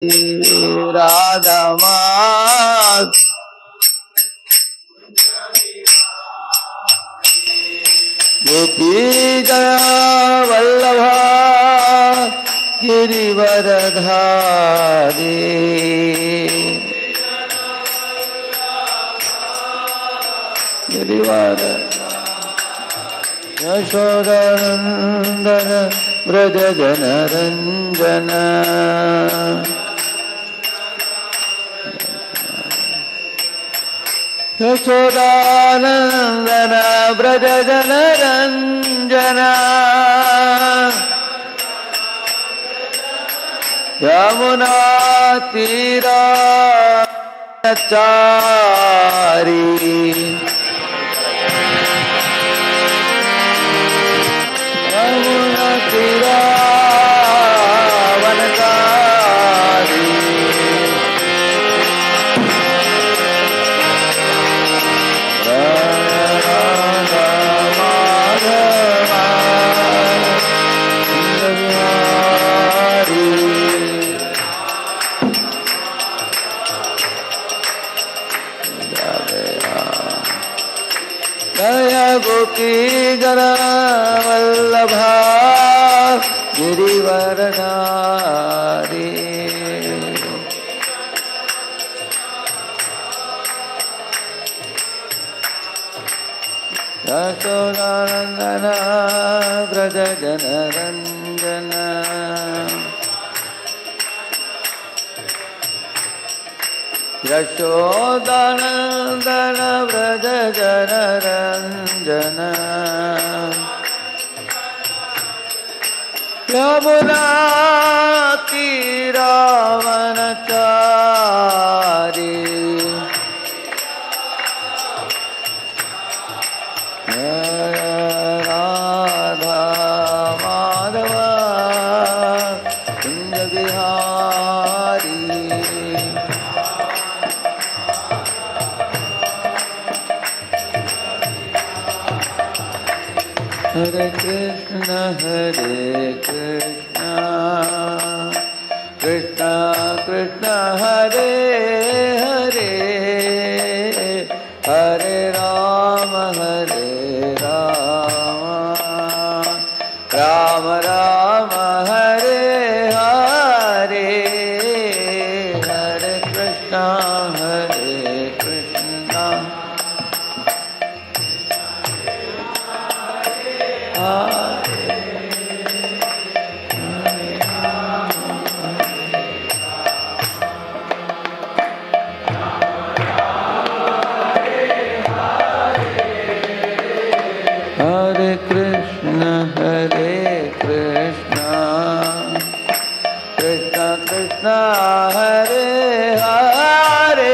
राधा गोपीजन वल्लभा गिरिवरधारी गिरिवर यशोदनन्दन व्रज जनरञ्जन यशोदानन्दन व्रज जनरञ्जन यमुना तीराचारी यमुना तीरावनचारी गोपी जन वल्लभा गिरिवरधारी यशोदानन्दन व्रज जनरञ्जन यशोदानन्दन व्रज जनरञ्जन यमुना तीरावनचारी राधा माधव कुंज बिहारी हरे कृष्ण कृष्ण कृष्ण हरे हरे हरे राम राम राम हरे हरे हरे कृष्ण हरे कृष्ण कृष्ण कृष्ण हरे हरे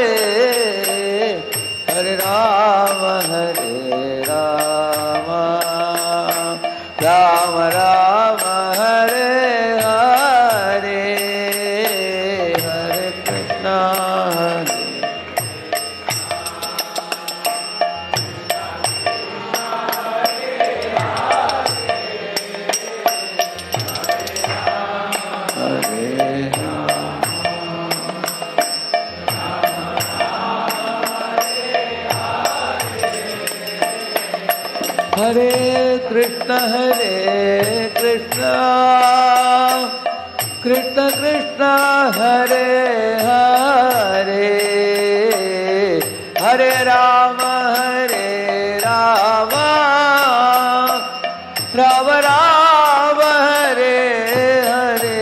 हरे राम राम राम हरे हरे हरे कृष्ण हरे Krishna Krishna Krishna Hare Hare Hare Ram Ram Ram Hare Hare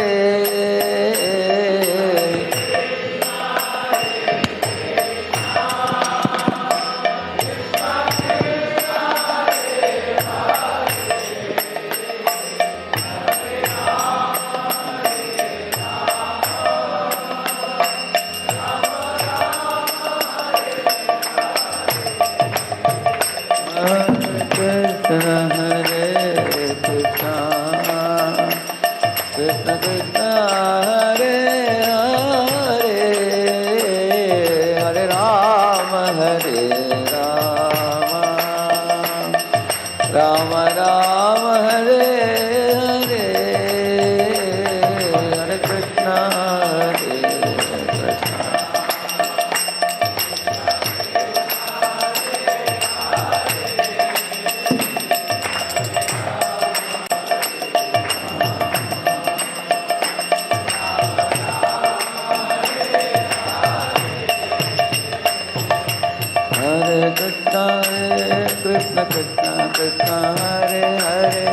Krishna Krishna Hare Hare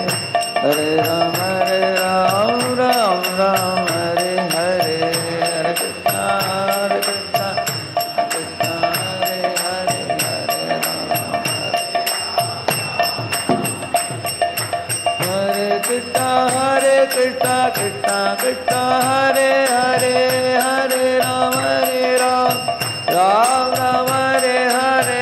Hare Ram Ram Ram Hare Hare Hare Krishna Krishna Hare Hare Hare Ram Hare Krishna Krishna Krishna Hare Hare Hare Ram Ram Ram Hare Hare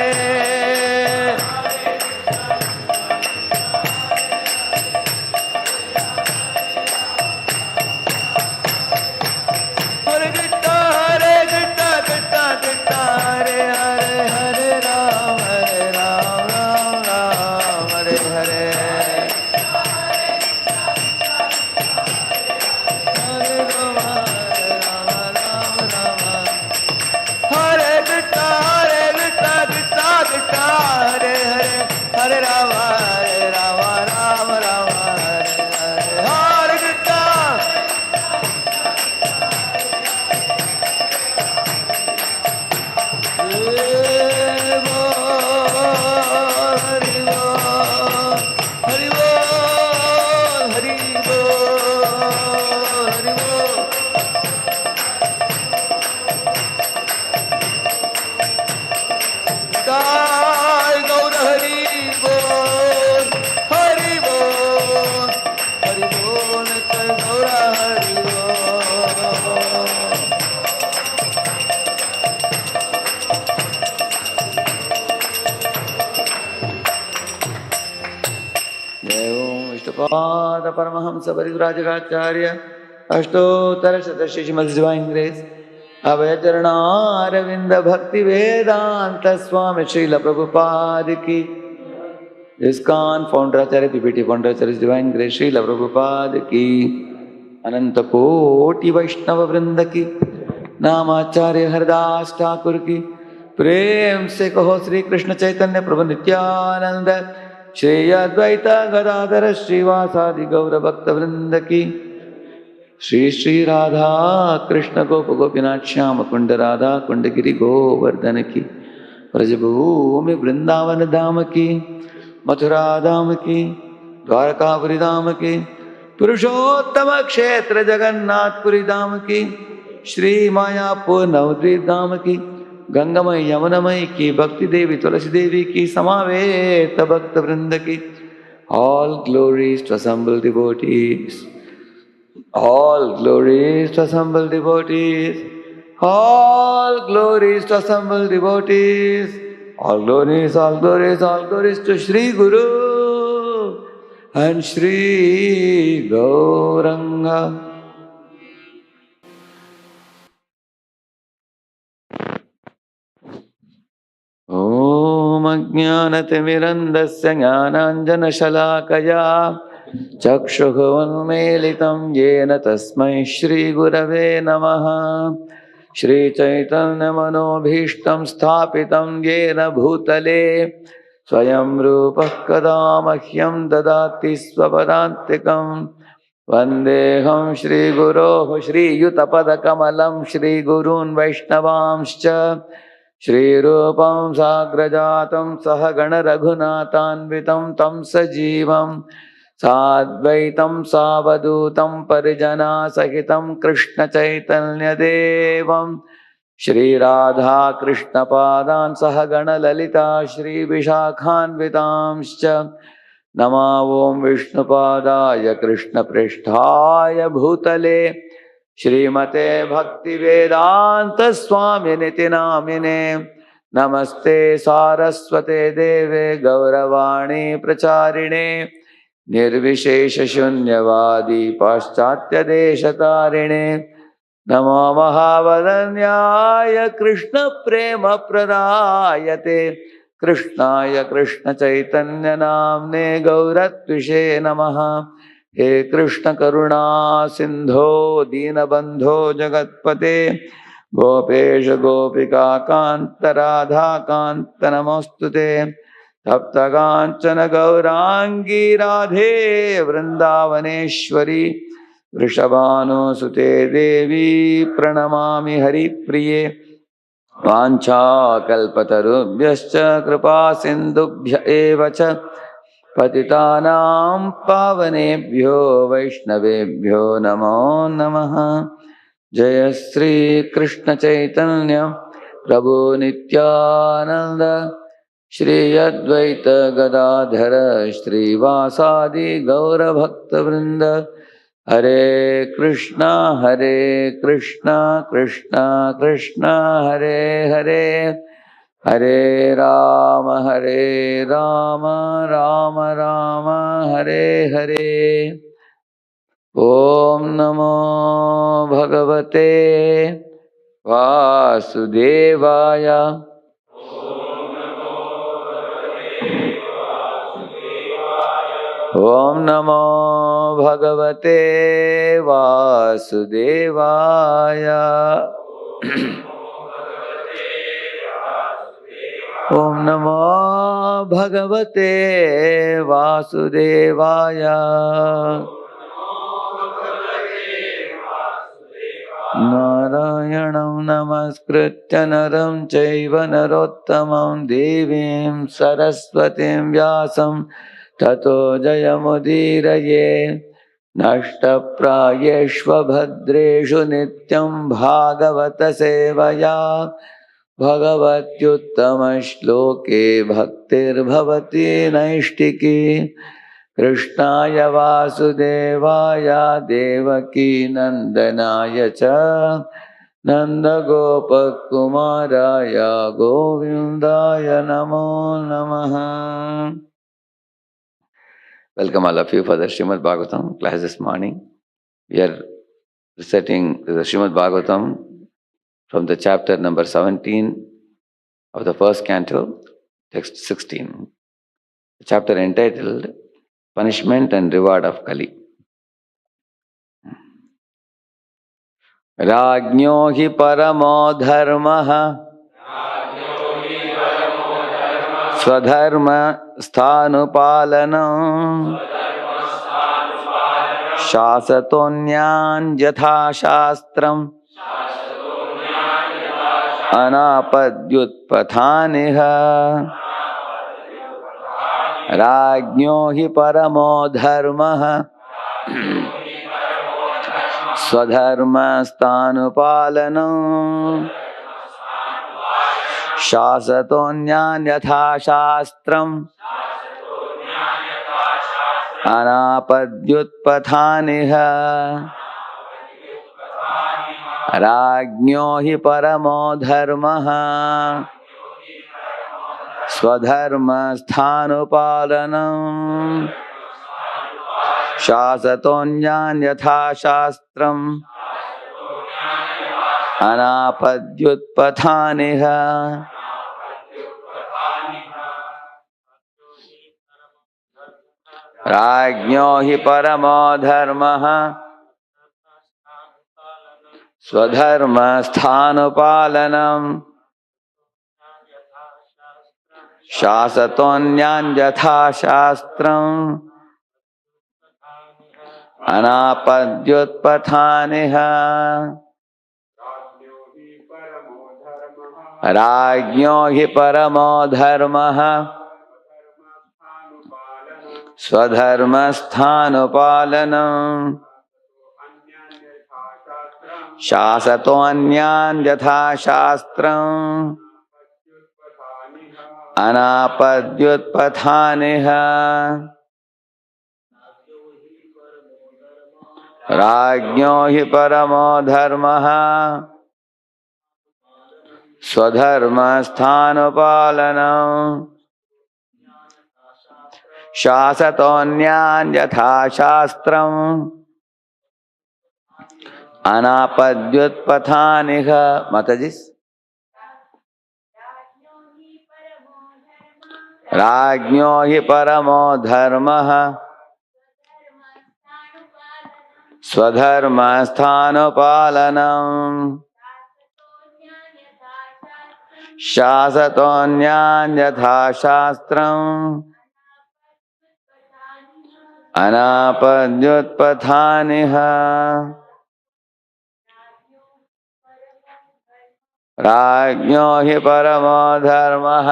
परमहंस परिव्राजकाचार्य अष्टोत्तरशतश्री श्रीमद् divine grace Abhay Charanaravinda Bhaktivedanta Swami Srila Prabhupada की ISKCON founder acharya PPT founder acharya divine grace Srila Prabhupada की अनंत कोटि वैष्णव वृंद की नामाचार्य हरदास ठाकुर की प्रेम से कहो श्री कृष्ण चैतन्य प्रभु नित्यानंद श्री अद्वैत गदाधर श्रीवासादि गौर भक्त वृंद की श्री श्री राधा कृष्ण गोप गोपीनाथ श्याम कुंड राधा कुंड गिरि गोवर्धन की ब्रजभूमि वृंदावन धाम की मथुरा धाम की द्वारकापुरी धाम की पुरुषोत्तम क्षेत्र जगन्नाथपुरी धाम की श्री मायापुर नवद्वीप धाम की गंगामय यमुनामय की भक्ति देवी तुलसी देवी की समावेत भक्त वृंद की all glories to assembled devotees, all glories to assembled devotees, all glories to assembled devotees, all glories, all glories, all glories to Shri Guru and Shri Gauranga. ॐ अज्ञानतिमिरन्धस्य ज्ञानाञ्जनशलाकया चक्षुरुन्मीलितं येन तस्मै श्रीगुरवे नमः। श्रीचैतन्यमनोभीष्टं स्थापितं येन भूतले स्वयं रूपः कदा मह्यं ददाति स्वपदान्तिकं। वन्देऽहं श्रीगुरोः श्रीयुतपदकमलं श्रीगुरून् वैष्णवांश्च श्रीरूपं साग्रजातं सहगण रघुनाथान्वितं तं सजीवं साद्वैतं सावधूतं परिजनासहितं कृष्णचैतन्यदेवं श्रीराधाकृष्णपादान् सहगण ललिता श्रीविशाखान्वितांश्च नमो ॐ विष्णुपादाय कृष्णप्रेष्ठाय भूतले श्रीमते भक्तिवेदांत स्वामिनिति नामिने नमस्ते सारस्वते देवे गौरवाणी प्रचारिणे निर्विशेष शून्यवादी पाश्चात्य देशतारिणे नमो महावदन्याय कृष्ण प्रेम प्रदायते कृष्णाय कृष्ण चैतन्य नाम्ने गौरत्विषे नमः। हे कृष्ण करुणा सिंधो दीनबंधो जगत्पते गोपेश गोपिका कांत राधा कांत नमोस्तुते तप्तकांचन गौरांगी राधे वृंदावनेश्वरी वृषभानुसुते देवी प्रणमामि हरिप्रिये वाञ्छाकल्पतरुभ्यश्च कृपा सिन्धुभ्य एव च पतितानां पावनेभ्यो वैष्णवेभ्यो नमो नमः। जय श्री कृष्ण चैतन्य प्रभु नित्यानंद श्री अद्वैत गदाधर श्रीवासादि गौरभक्तवृंद। हरे कृष्णा कृष्णा कृष्णा हरे हरे, हरे राम राम राम हरे हरे। ओम नमो भगवते वासुदेवाय। ओम नमो भगवते वासुदेवाय। ओम नमो भगवते वासुदेवाय। नारायणं नमस्कृत्य नरं चैव नरोत्तमं देवीं सरस्वतीं व्यासं ततो जयमुदीरये। नष्टप्रायेष्वभद्रेषु नित्यं भागवत सेवया भगवत्युत्तमश्लोके भक्तिर्भवति नैष्टिकी। कृष्णाय वासुदेवाय देवकी नंदनाय च नंदगोपकुमाराय गोविंदाय नमो नमः। Welcome all of you for the Srimad Bhagavatam class this morning. We are reciting the Srimad Bhagavatam from the chapter number 17 of the first canto, text 16. The chapter entitled Punishment and Reward of Kali. rājño hi paramo dharmaḥ sva-dharma-sthānupālanam śāsato nyān yathā-śāstram anāpady utpathān rājño hi paramo dharmaḥ sva-dharma-sthānupālanam śāsato nyān yathā-śāstram anāpady utpathān rājño hi paramo dharmaḥ sva-dharma-sthānupālanam śāsato nyān yathā-śāstram anāpady utpathān rājño hi paramo dharmaḥ sva-dharma-sthānupālanam śāsato nyān yathā-śāstram anāpady utpathān rājño hi paramo dharmaḥ sva-dharma-sthānupālanam śāsato nyān yathā-śāstram anāpady utpathān rājño hi paramo dharmaḥ sva-dharma-sthānupālanam śāsato nyān yathā-śāstram anāpady utpathān. Matajis. rājño hi paramo dharmaḥ sva-dharma-sthānupālanam śāsato nyān yathā-śāstram anāpady utpathān. rājño hi paramo dharmaḥ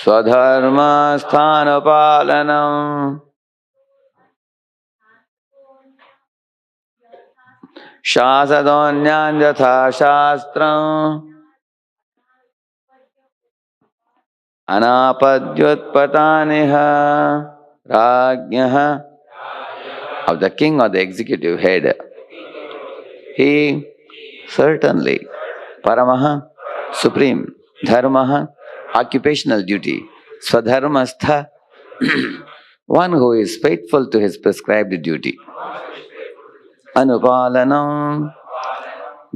sva-dharma-sthānupālanam śāsato nyān yathā-śāstram anāpady utpathān rājño of the king or the executive head. He certainly, paramaha, supreme, dharmaḥ, occupational duty, sva-dharma-stha, one who is faithful to his prescribed duty, anūpālanam,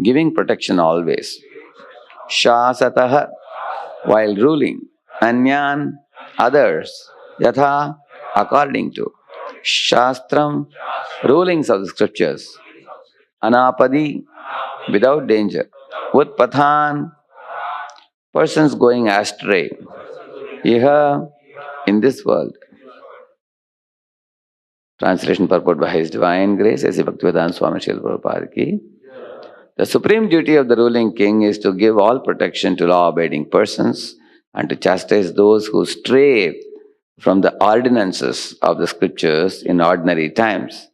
giving protection always, śāsato, while ruling, and nyān, others, yathā, according to, śāstram, rulings of the scriptures, anāpady, without danger, utpathān, persons going astray, iha, in this world. Translation purport by His Divine Grace, A.C. Bhaktivedanta Swami Srila Prabhupada ki. The supreme duty of the ruling king is to give all protection to law-abiding persons and to chastise those who stray from the ordinances of the scriptures in ordinary times,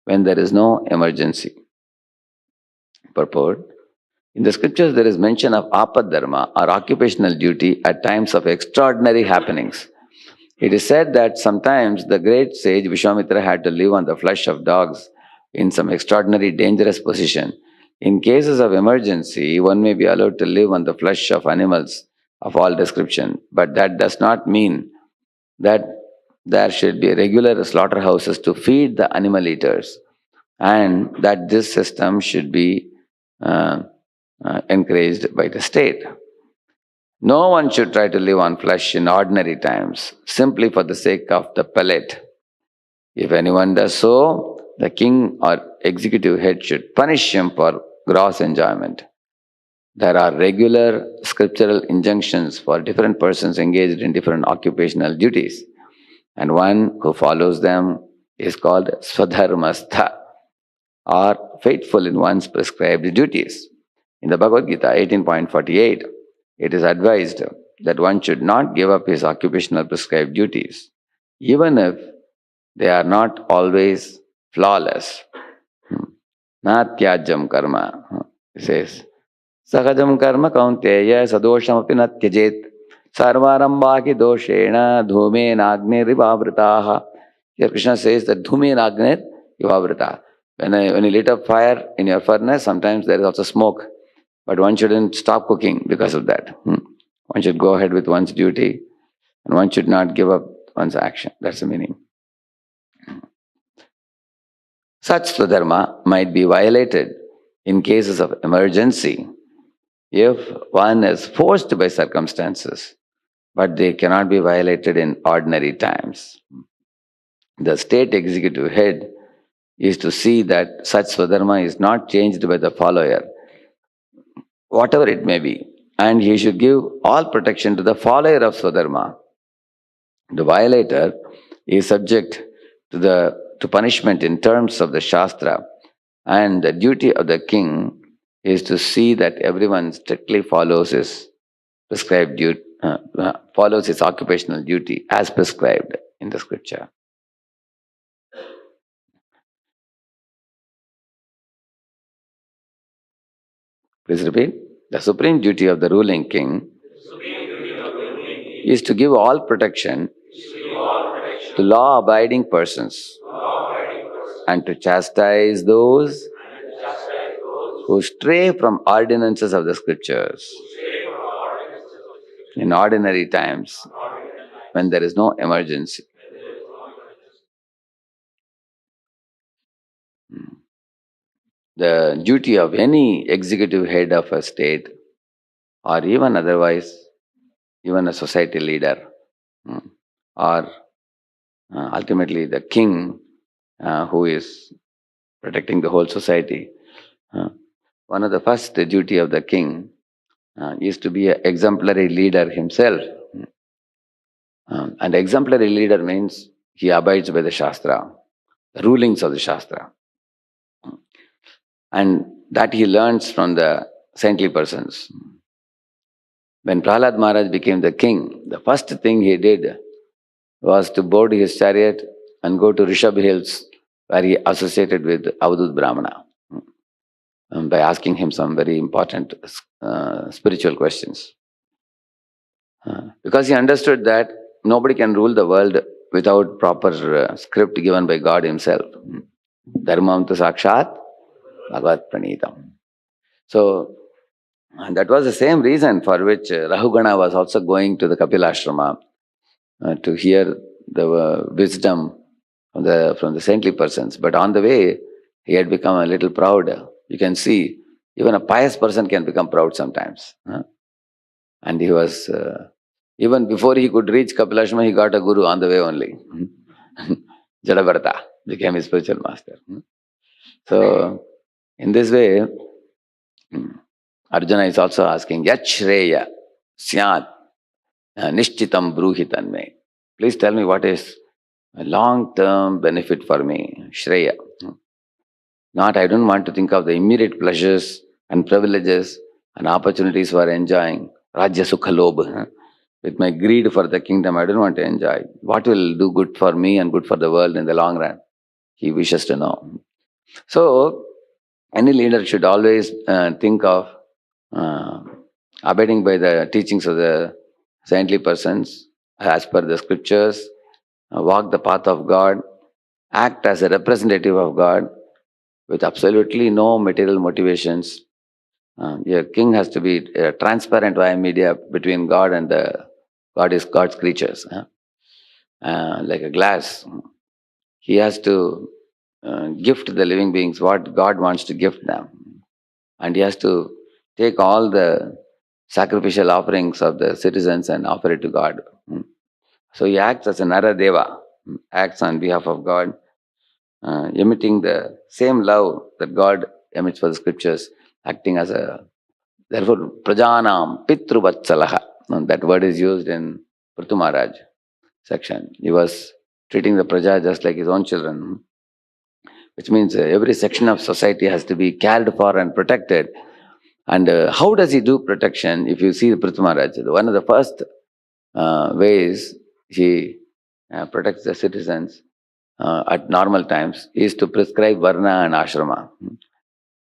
when there is no emergency. Purport. In the scriptures there is mention of āpad-dharma or occupational duty at times of extraordinary happenings. It is said that sometimes the great sage Vishwamitra had to live on the flesh of dogs in some extraordinary dangerous position. In cases of emergency, one may be allowed to live on the flesh of animals of all description, but that does not mean that there should be regular slaughterhouses to feed the animal eaters, and that this system should be encouraged by the state. No one should try to live on flesh in ordinary times, simply for the sake of the pellet. If anyone does so, the king or executive head should punish him for gross enjoyment. There are regular scriptural injunctions for different persons engaged in different occupational duties, and one who follows them is called sva-dharma-stha, or faithful in one's prescribed duties. In the Bhagavad Gita 18.48, it is advised that one should not give up his occupational prescribed duties, even if they are not always flawless. Na-tyajam karma, it says, Sahajam karma kaunteya sadosham api na tyajet sarvarambhaki doshena dhume nagne rivavritaha. Here Krishna says that dhume nagne rivavritaha. When you lit up fire in your furnace, sometimes there is also smoke. But one shouldn't stop cooking because of that. One should go ahead with one's duty, and one should not give up one's action. That's the meaning. Such sva-dharma might be violated in cases of emergency if one is forced by circumstances, but they cannot be violated in ordinary times. The state executive head is to see that such sva-dharma is not changed by the follower, whatever it may be, and he should give all protection to the follower of sva-dharma. The violator is subject to punishment in terms of the Shastra, and the duty of the king is to see that everyone strictly follows his prescribed duty, follows his occupational duty as prescribed in the scripture. Please repeat. The supreme duty of the ruling king is to give all protection to law-abiding persons and to chastise those who stray from ordinances of the scriptures in ordinary times when there is no emergency. The duty of any executive head of a state, or even otherwise, even a society leader, or ultimately the king who is protecting the whole society. One of the first duty of the king is to be an exemplary leader himself. And exemplary leader means he abides by the Shastra, the rulings of the Shastra. And that he learns from the saintly persons. When Prahlad Maharaj became the king, the first thing he did was to board his chariot and go to Rishabh Hills, where he associated with Avadut Brahmana by asking him some very important spiritual questions. Because he understood that nobody can rule the world without proper script given by God himself. Dharmam tu sakshat bhagavat pranitam. So, that was the same reason for which Rahugana was also going to the Kapilashrama to hear the wisdom from the saintly persons. But on the way, he had become a little proud. You can see, even a pious person can become proud sometimes. And he was, even before he could reach Kapilashrama, he got a guru on the way only. Jadavarta became his spiritual master. So, in this way, Arjuna is also asking, Yat Shreya Syat Nishchitam Bruhitan me. Please tell me what is a long-term benefit for me, Shreya. Not, I don't want to think of the immediate pleasures and privileges and opportunities for enjoying Rajya Sukha Lobh. With my greed for the kingdom, I don't want to enjoy. What will do good for me and good for the world in the long run? He wishes to know. So, any leader should always think of abiding by the teachings of the saintly persons as per the scriptures, walk the path of God, act as a representative of God with absolutely no material motivations. Your king has to be transparent via media between God and God is God's creatures. Like a glass. He has to gift the living beings what God wants to gift them. And he has to take all the sacrificial offerings of the citizens and offer it to God. So he acts as a Naradeva, acts on behalf of God, emitting the same love that God emits for the scriptures, acting as a, therefore, Prajanam Pitruvatsalaha. That word is used in Prithu Maharaj section. He was treating the Praja just like his own children, which means every section of society has to be cared for and protected. And how does he do protection? If you see the Prithu Maharaj, one of the first ways he protects the citizens at normal times is to prescribe varna and ashrama.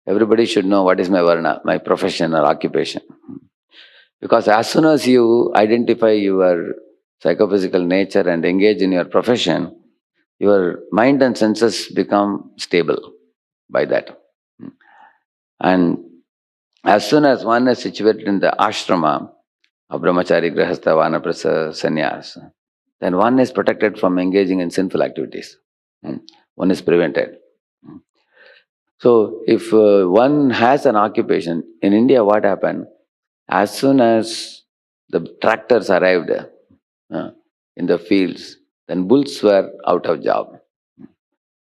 Everybody should know what is my varna, my profession or occupation. Because as soon as you identify your psychophysical nature and engage in your profession, your mind and senses become stable by that. And as soon as one is situated in the ashrama of brahmachari, grahastha, vanaprastha, sannyas, then one is protected from engaging in sinful activities. One is prevented. So if one has an occupation, in India what happened, as soon as the tractors arrived in the fields, then bulls were out of job.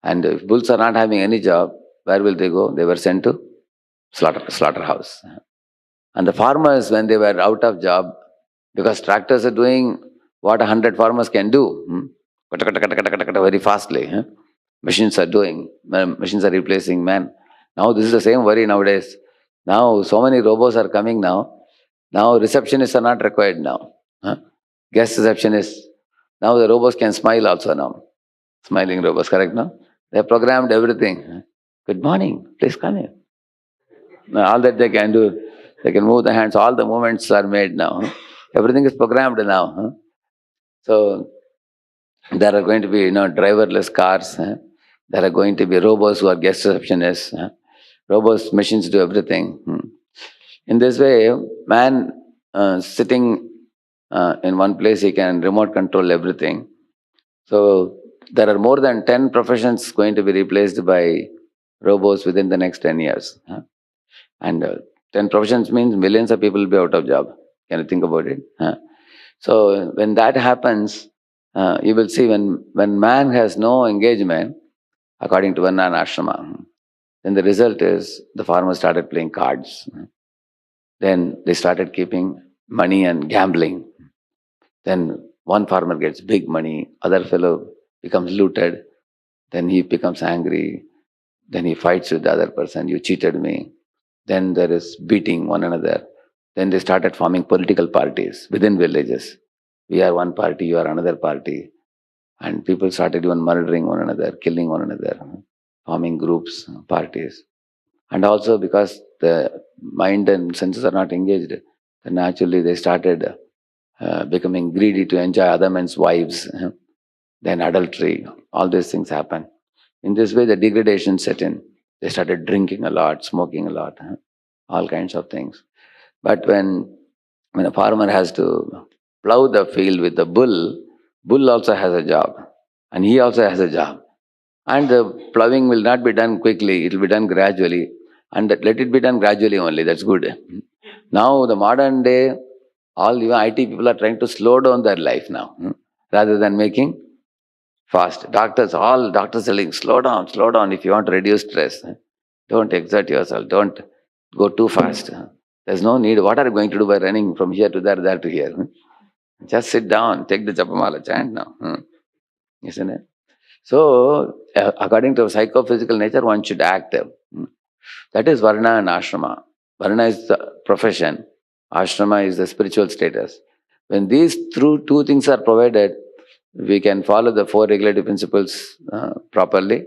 And if bulls are not having any job, where will they go? They were sent to slaughterhouse. And the farmers, when they were out of job, because tractors are doing what 100 farmers can do, very fastly. Machines are doing, machines are replacing man. Now this is the same worry nowadays. Now so many robots are coming now. Now receptionists are not required now. Guest receptionists. Now the robots can smile also now. Smiling robots, correct now? They have programmed everything. Good morning, please come in. Now, all that they can do, they can move the hands, all the movements are made now. Everything is programmed now. So there are going to be driverless cars. There are going to be robots who are guest receptionists. Robots, machines do everything. In this way, man sitting in one place, he can remote control everything. So there are more than 10 professions going to be replaced by robots within the next 10 years. And 10 professions means millions of people will be out of job. Can you think about it? So when that happens, you will see when man has no engagement, according to Varna and Ashrama, then the result is the farmers started playing cards. Then they started keeping money and gambling. Then one farmer gets big money, other fellow becomes looted, then he becomes angry, then he fights with the other person, you cheated me. Then there is beating one another. Then they started forming political parties within villages. We are one party, you are another party. And people started even murdering one another, killing one another, forming groups, parties. And also because the mind and senses are not engaged, then naturally they started becoming greedy to enjoy other men's wives, then adultery, all these things happen. In this way, the degradation set in. They started drinking a lot, smoking a lot, all kinds of things. But when a farmer has to plow the field with the bull also has a job, and he also has a job. And the plowing will not be done quickly, it will be done gradually. And let it be done gradually only, that's good. Now, the modern day, all even IT people are trying to slow down their life now, rather than making fast. All doctors are telling, slow down if you want to reduce stress. Don't exert yourself, don't go too fast. There's no need. What are you going to do by running from here to there to here? Just sit down, take the Japamala chant now. Isn't it? So, according to psychophysical nature, one should act. That is Varna and Ashrama. Varna is the profession, Ashrama is the spiritual status. When these two things are provided, we can follow the four regulative principles properly,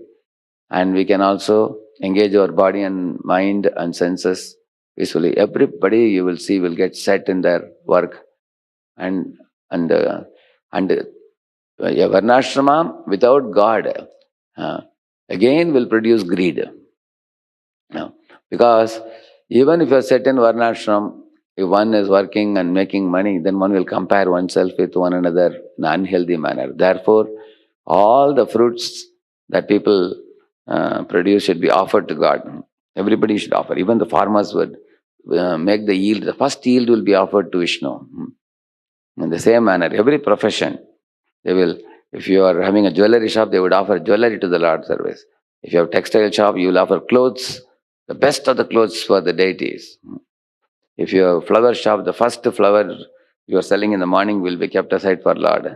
and we can also engage our body and mind and senses peacefully. Everybody you will see will get set in their work, and a varnashrama without God again will produce greed. Because even if you are set in varnashram, if one is working and making money, then one will compare oneself with one another in an unhealthy manner. Therefore, all the fruits that people produce should be offered to God. Everybody should offer. Even the farmers would make the yield. The first yield will be offered to Vishnu. In the same manner, every profession, they will, if you are having a jewelry shop, they would offer jewelry to the Lord service. If you have a textile shop, you will offer clothes, the best of the clothes for the deities. If you have a flower shop, the first flower you are selling in the morning will be kept aside for Lord.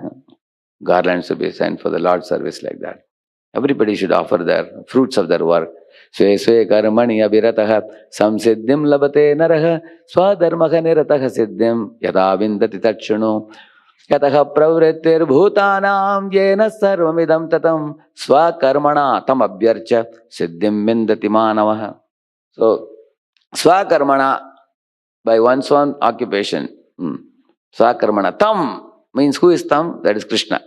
Garlands will be sent for the Lord service like that. Everybody should offer their fruits of their work. Sve sve karmani abhiratah samsiddhim labate naraha sva-dharmaḥ niratah siddhim yatā vindati tatshunu yatah pravrittir bhūtānām yena sarvamidam tatam sva-karmana tam abhyarcha siddhim vindati manavah. So, sva-karmana, by one's own occupation. Sva-karmana. Tam means who is Tam? That is Krishna.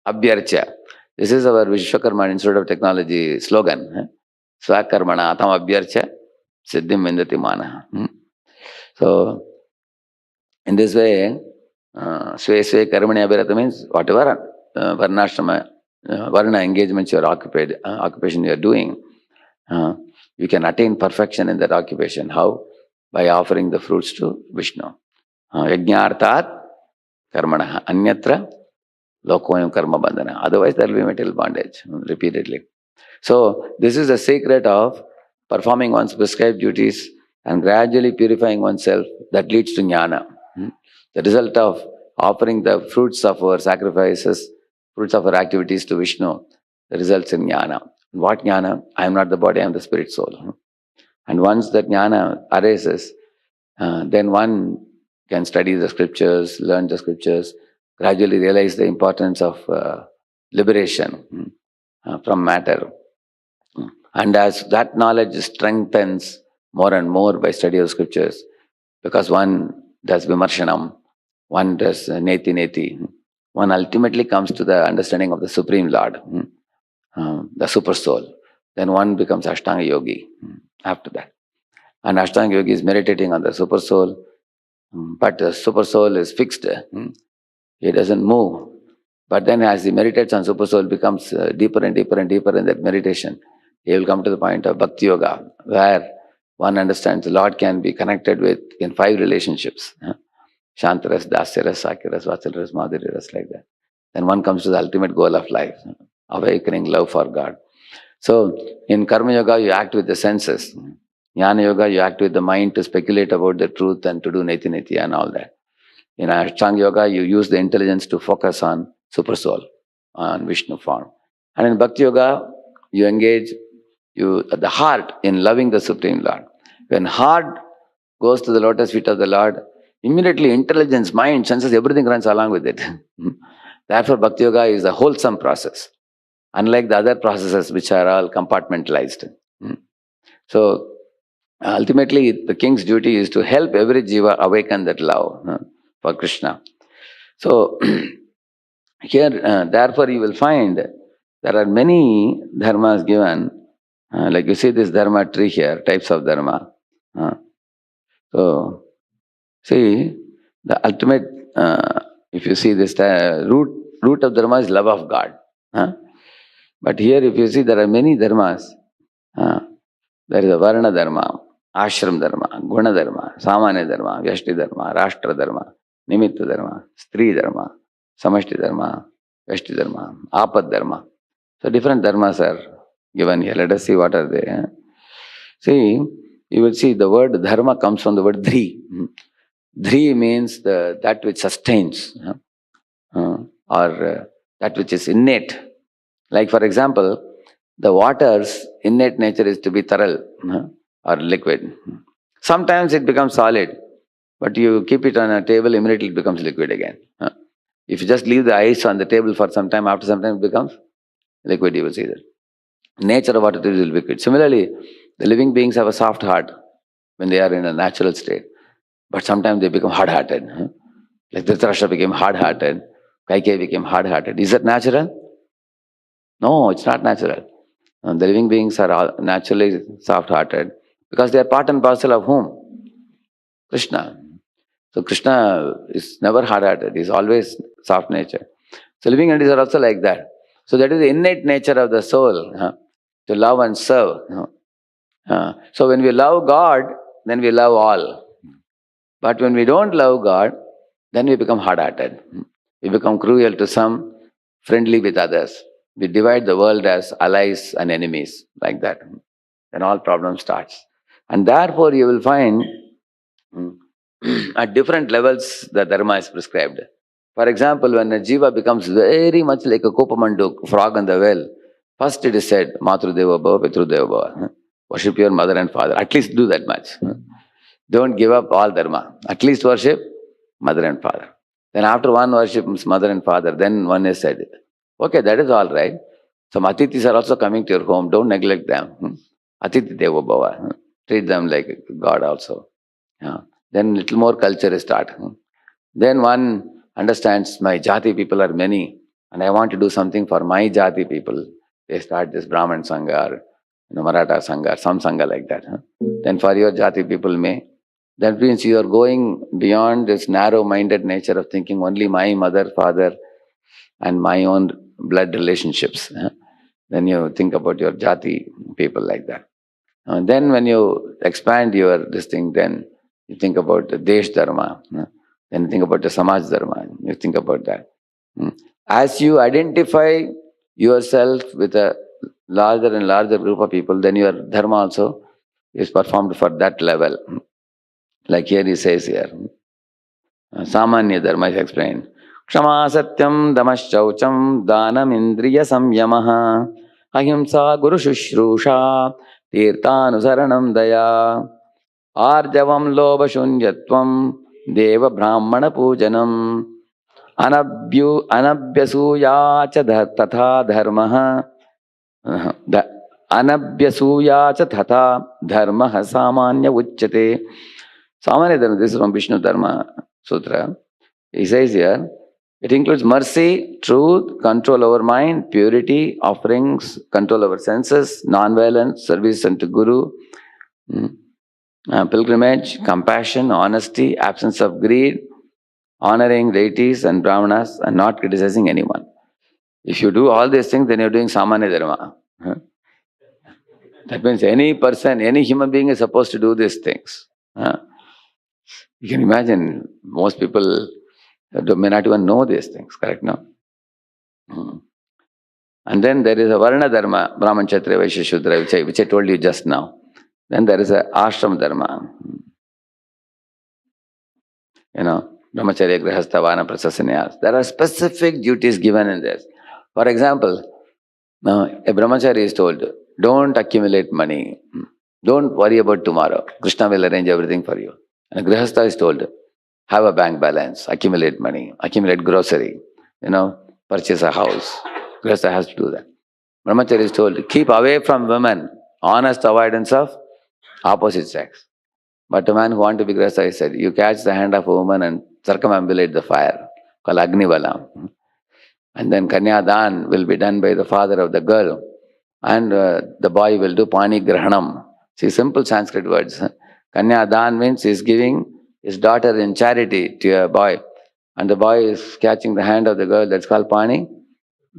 Abhyarcha. This is our Vishwakarma Institute of Technology slogan. Sva-karmana tam abhyarcha siddhim vindati mana. So, in this way, sve sve karmani abhirata means whatever varnashrama, varna engagements you are occupied, occupation you are doing, you can attain perfection in that occupation. How? By offering the fruits to Vishnu. Yajñārtāt karmana anyatra lokoyam karma bandhana. Otherwise there will be material bondage repeatedly. So this is the secret of performing one's prescribed duties and gradually purifying oneself that leads to jnana. The result of offering the fruits of our sacrifices, fruits of our activities to Vishnu, results in jnana. What jnana? I am not the body, I am the spirit soul. And once that jnana arises, then one can study the scriptures, learn the scriptures, gradually realize the importance of liberation from matter. And as that knowledge strengthens more and more by study of scriptures, because one does vimarshanam, one does neti, one ultimately comes to the understanding of the Supreme Lord, the Super Soul. Then one becomes Ashtanga Yogi after that. And Ashtanga Yogi is meditating on the Super Soul, but the Super Soul is fixed. He doesn't move. But then as he meditates on Super Soul, becomes deeper and deeper and deeper in that meditation. He will come to the point of Bhakti Yoga, where one understands the Lord can be connected with in 5 relationships. Shantaras, Dasyaras, Sakyaras, Vatsalras, Madhuryaras, like that. Then one comes to the ultimate goal of life, awakening love for God. So, in Karma Yoga, you act with the senses. Jnana Yoga, you act with the mind to speculate about the truth and to do neti and all that. In Ashtanga Yoga, you use the intelligence to focus on Super Soul, on Vishnu form. And in Bhakti Yoga, you engage the heart in loving the Supreme Lord. When heart goes to the lotus feet of the Lord, immediately intelligence, mind, senses, everything runs along with it. Therefore, Bhakti Yoga is a wholesome process, unlike the other processes which are all compartmentalized. So, ultimately, the king's duty is to help every jiva awaken that love for Krishna. So, here, therefore, you will find there are many dharmas given. Like you see this dharma tree here, types of dharma. So, see, the ultimate, if you see this, root of dharma is love of God. But here, if you see, there are many dharmas. There is a varna dharma, ashram dharma, guna dharma, samanya dharma, vyashti dharma, rashtra dharma, nimitta dharma, stri dharma, samashti dharma, vyashti dharma, apad dharma. So different dharmas are given here. Let us see what are they. See, you will see the word dharma comes from the word dhri. Dhri means that which sustains, or that which is innate. Like for example, the water's innate nature is to be taral or liquid. Sometimes it becomes solid, but you keep it on a table, immediately it becomes liquid again. If you just leave the ice on the table for some time, after some time it becomes liquid, you will see that. Nature of what it is will be liquid. Similarly, the living beings have a soft heart when they are in a natural state. But sometimes they become hard-hearted. Like Dhritarashtra became hard-hearted, Kaikeyi became hard-hearted. Is that natural? No, it's not natural. The living beings are all naturally soft-hearted because they are part and parcel of whom? Krishna. So Krishna is never hard-hearted. He is always soft nature. So living entities are also like that. So that is the innate nature of the soul, to love and serve. So when we love God, then we love all. But when we don't love God, then we become hard-hearted. We become cruel to some, friendly with others. We divide the world as allies and enemies, like that. Then all problem starts. And therefore you will find at different levels the dharma is prescribed. For example, when a jiva becomes very much like a kopamandu, frog in the well, first it is said, Matru Deva Bhava, Pitru Deva Bhava. Worship your mother and father. At least do that much. Don't give up all dharma. At least worship mother and father. Then after one worships mother and father, then one is said, okay, that is all right. Some atithis are also coming to your home. Don't neglect them. Atithi Deva Bhava. Treat them like God also. Then little more culture is start. Then one understands my jati people are many and I want to do something for my jati people. They start this Brahman Sangha or Maratha Sangha, some Sangha like that. Then for your jati people may. That means you are going beyond this narrow-minded nature of thinking only my mother, father and my own blood relationships. Then you think about your jati people like that. Then when you expand this thing, then you think about the Desh Dharma. Then you think about the Samaj Dharma. You think about that. As you identify yourself with a larger and larger group of people, then your Dharma also is performed for that level. Like here he says here, Samanya Dharma is explained. Kshama satyam damash-chaucham dhanam indriya samyamaha ahimsa guru shushrusha tirthanusaranam daya arjavam lobha shunyatvam deva brahmana pujanam anabhyasuya cha tatha dharmaḥ anabhyasuya cha tatha dharmaḥ samanya uchyate. Samanya Dharma, this is from Vishnu Dharma Sutra. He says here, it includes mercy, truth, control over mind, purity, offerings, control over senses, non-violence, service unto Guru, pilgrimage, compassion, honesty, absence of greed, honoring deities and brahmanas, and not criticizing anyone. If you do all these things, then you're doing Samanya Dharma. That means any person, any human being is supposed to do these things. You can imagine, most people may not even know these things, correct, no? And then there is a Varna Dharma, Brahman, Kshatriya, Vaishya, Shudra, which I told you just now. Then there is a Ashram Dharma. Brahmacharya, Grihastha, Vanaprastha, Sannyas. There are specific duties given in this. For example, now a Brahmachari is told, don't accumulate money, Don't worry about tomorrow. Krishna will arrange everything for you. And a grihastha is told, have a bank balance, accumulate money, accumulate grocery, purchase a house. Grihastha has to do that. Brahmachari is told, keep away from women, honest avoidance of opposite sex. But a man who wants to be grihastha, he said, you catch the hand of a woman and circumambulate the fire, called Agni Vala. And then Kanyadan will be done by the father of the girl. And the boy will do Pani Grahanam. See, simple Sanskrit words. Kanyadan means he is giving his daughter in charity to a boy. And the boy is catching the hand of the girl, that's called Pani.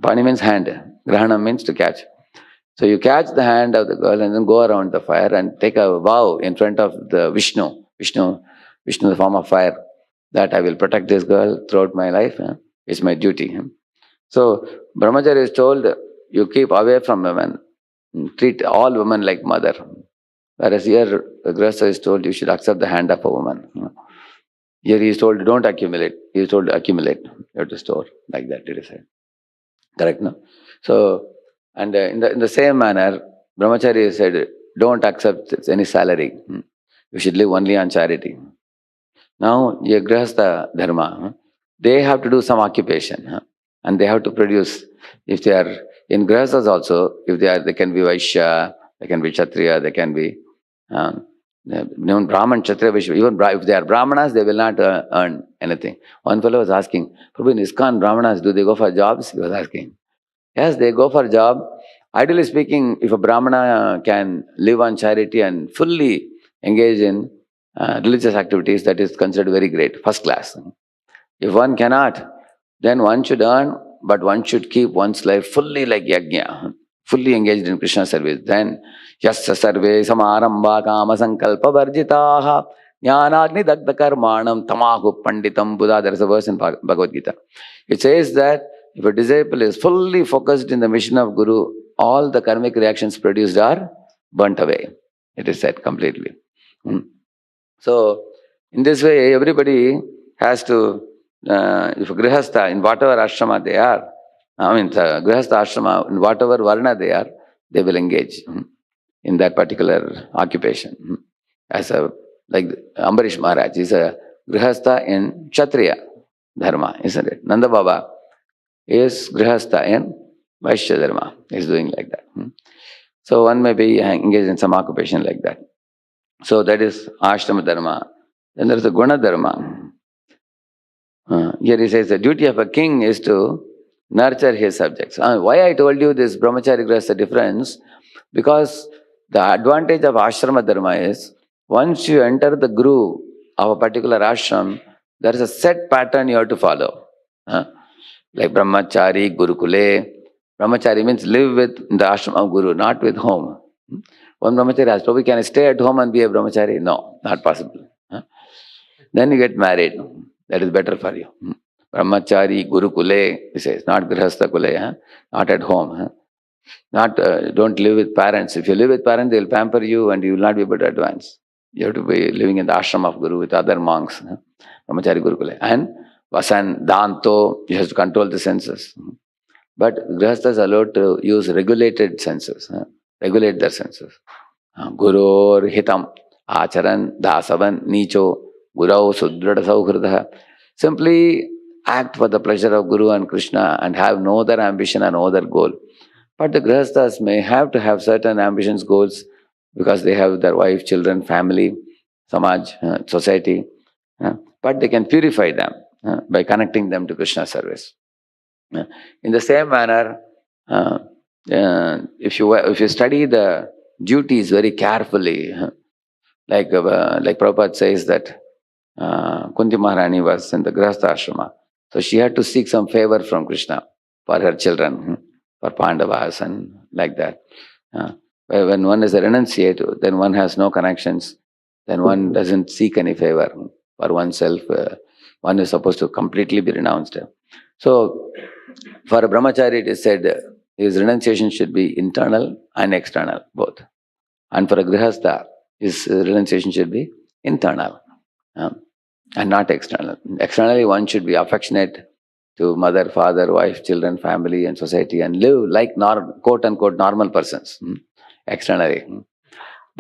Pani means hand. Grahanam means to catch. So you catch the hand of the girl and then go around the fire and take a vow in front of the Vishnu. Vishnu, the form of fire, that I will protect this girl throughout my life. It's my duty. So Brahmachari is told, you keep away from women. Treat all women like mother. Whereas here, the grihastha is told, you should accept the hand of a woman. Here he is told, don't accumulate. He is told to accumulate. You have to store. Like that, it is said. Correct, no? So, and in the same manner, Brahmachari said, don't accept any salary. You should live only on charity. Now, a grihastha dharma, they have to do some occupation. And they have to produce. If they are in grihasthas also, if they can be Vaishya, they can be Kshatriya, they can be even Brahman, Kshatriya, Vaishya. Even if they are Brahmanas, they will not earn anything. One fellow was asking, Prabhu, in ISKCON, Brahmanas, do they go for jobs? He was asking. Yes, they go for job. Ideally speaking, if a Brahmana can live on charity and fully engage in religious activities, that is considered very great, first class. If one cannot, then one should earn, but one should keep one's life fully like yajna, fully engaged in Krishna service. Then, yasya sarve samarambha kama sankalpa varjitaha nyān dagdha karmanam tamahu panditam Buddha. There is a verse in Bhagavad Gita. It says that if a disciple is fully focused in the mission of Guru, all the karmic reactions produced are burnt away. It is said completely. So, in this way, everybody has to, if a grihastha, in whatever ashrama they are, grihastha ashrama, in whatever varna they are, they will engage in that particular occupation. Like Ambarish Maharaj is a grihastha in Kshatriya dharma, isn't it? Nanda Baba is grihastha in Vaishya dharma, is doing like that. So one may be engaged in some occupation like that. So that is ashrama dharma. Then there is a guna dharma. Here he says the duty of a king is to nurture his subjects. Why I told you this brahmachari grihastha difference? Because the advantage of ashrama dharma is, once you enter the groove of a particular ashram, there is a set pattern you have to follow. Like brahmachari, gurukule. Brahmachari means live with the ashram of guru, not with home. One brahmachari asks, Prabhu, can I stay at home and be a brahmachari? No, not possible. Then you get married. That is better for you. Brahmachari, gurukule, he says, not grihastha kule, not at home. Not don't live with parents. If you live with parents, they will pamper you and you will not be able to advance. You have to be living in the ashram of Guru with other monks. Brahmachari, gurukule. And vasan, danto, you have to control the senses. But grihasthas are allowed to use regulated senses. Regulate their senses. Guror hitam, acharan, dasavan, nicho, gurau sudrada sauhridaha. Simply act for the pleasure of Guru and Krishna and have no other ambition and no other goal. But the grihasthas may have to have certain ambitions, goals, because they have their wife, children, family, samaj, society. But they can purify them by connecting them to Krishna service. In the same manner, if you study the duties very carefully, like Prabhupada says that Kunti Maharani was in the grihastha ashrama, so she had to seek some favor from Krishna for her children, for Pandavas and like that. When one is a renunciate, then one has no connections, then one doesn't seek any favor for oneself. One is supposed to completely be renounced. So, for a brahmachari, it is said his renunciation should be internal and external, both. And for a grihastha, his renunciation should be internal and not external. Externally, one should be affectionate to mother, father, wife, children, family, and society, and live like quote unquote normal persons externally.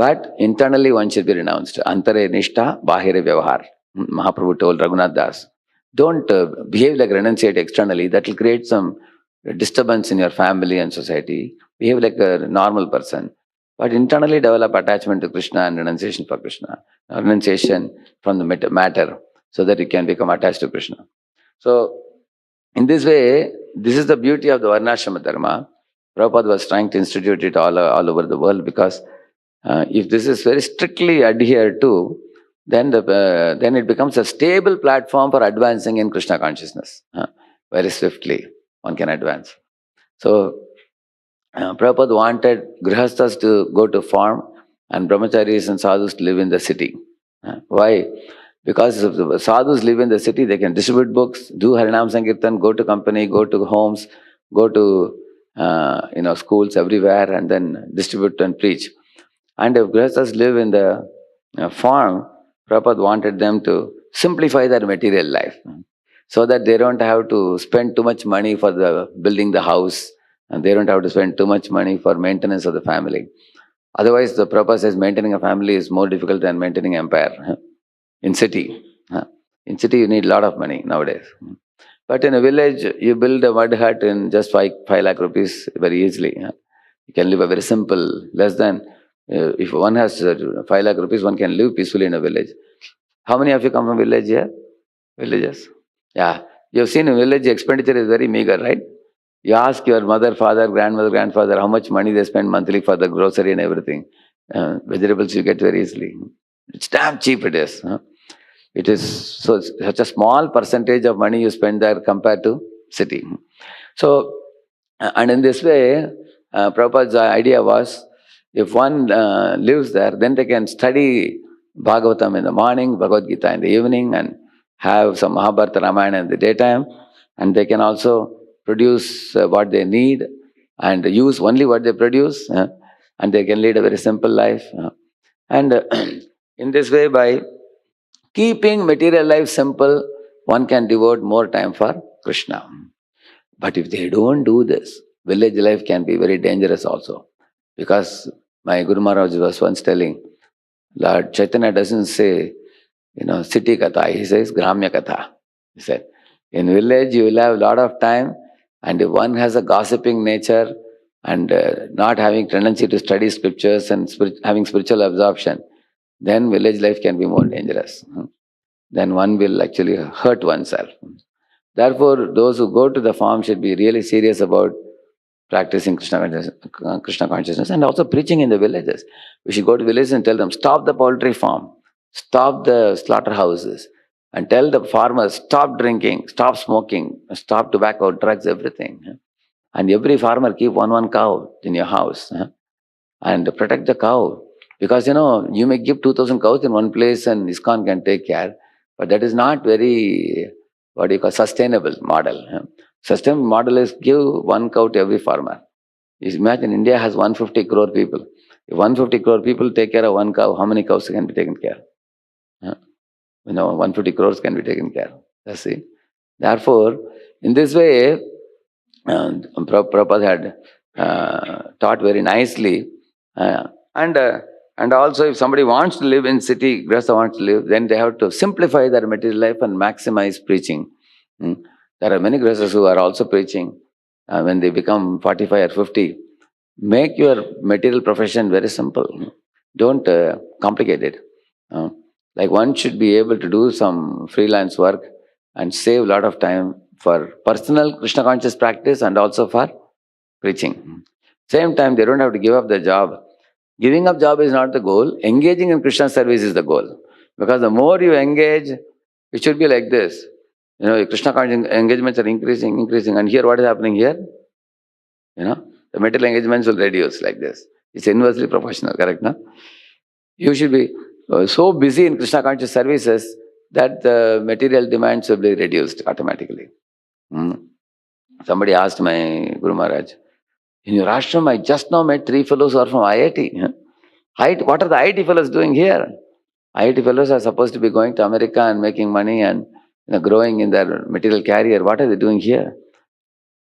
But internally one should be renounced. Antare nishta, bahire vyavahar. Mahaprabhu told Raghunath Das. Don't behave like renunciate externally. That will create some disturbance in your family and society. Behave like a normal person. But internally develop attachment to Krishna and renunciation for Krishna. Renunciation from the matter, so that you can become attached to Krishna. So, in this way, this is the beauty of the Varnashrama Dharma. Prabhupada was trying to institute it all over the world, because if this is very strictly adhered to, then it becomes a stable platform for advancing in Krishna consciousness. Very swiftly, one can advance. So, Prabhupada wanted grihasthas to go to farm and brahmacharis and sadhus to live in the city. Why? Because if the sadhus live in the city, they can distribute books, do Harinam Sankirtan, go to company, go to homes, go to schools everywhere, and then distribute and preach. And if grihasthas live in the farm, Prabhupada wanted them to simplify their material life, so that they don't have to spend too much money for building the house, and they don't have to spend too much money for maintenance of the family. Otherwise, the Prabhupada says maintaining a family is more difficult than maintaining an empire. In city, you need a lot of money nowadays. But in a village, you build a mud hut in just 5 lakh rupees very easily. You can live a very simple, less than, if one has 5 lakh rupees, one can live peacefully in a village. How many of you come from village here? Villages? Yeah. You have seen in village, expenditure is very meager, right? You ask your mother, father, grandmother, grandfather how much money they spend monthly for the grocery and everything. Vegetables you get very easily. It's damn cheap it is. It is such a small percentage of money you spend there compared to city. So, and in this way, Prabhupada's idea was, if one lives there, then they can study Bhagavatam in the morning, Bhagavad Gita in the evening, and have some Mahabharata Ramayana in the daytime, and they can also produce what they need and use only what they produce, and they can lead a very simple life. And in this way, by keeping material life simple, one can devote more time for Krishna. But if they don't do this, village life can be very dangerous also. Because my Guru Maharaj was once telling, Lord Chaitanya doesn't say, city katha, he says gramya katha. He said, in village you will have a lot of time, and if one has a gossiping nature and not having tendency to study scriptures and having spiritual absorption, then village life can be more dangerous. Then one will actually hurt oneself. Therefore, those who go to the farm should be really serious about practicing Krishna consciousness and also preaching in the villages. We should go to villages and tell them, stop the poultry farm, stop the slaughterhouses, and tell the farmers, stop drinking, stop smoking, stop tobacco, drugs, everything. And every farmer keep one cow in your house, and protect the cow. Because you may give 2,000 cows in one place and ISKCON can take care, but that is not very, sustainable model. Sustainable model is give one cow to every farmer. You imagine India has 150 crore people. If 150 crore people take care of one cow, how many cows can be taken care? 150 crores can be taken care of. That's it. Therefore, in this way, Prabhupada had taught very nicely. And also, if somebody wants to live in city, Grihastha wants to live, then they have to simplify their material life and maximize preaching. There are many Grihasthas who are also preaching when they become 45 or 50. Make your material profession very simple. Don't complicate it. Like one should be able to do some freelance work and save a lot of time for personal Krishna conscious practice and also for preaching. Same time, they don't have to give up their job. Giving up job is not the goal. Engaging in Krishna service is the goal. Because the more you engage, it should be like this. Krishna conscious engagements are increasing. And here, what is happening here? The material engagements will reduce like this. It's inversely proportional, correct? No? You should be so busy in Krishna conscious services that the material demands will be reduced automatically. Somebody asked my Guru Maharaj, in your ashram, I just now met 3 fellows who are from IIT. What are the IIT fellows doing here? IIT fellows are supposed to be going to America and making money and growing in their material career. What are they doing here?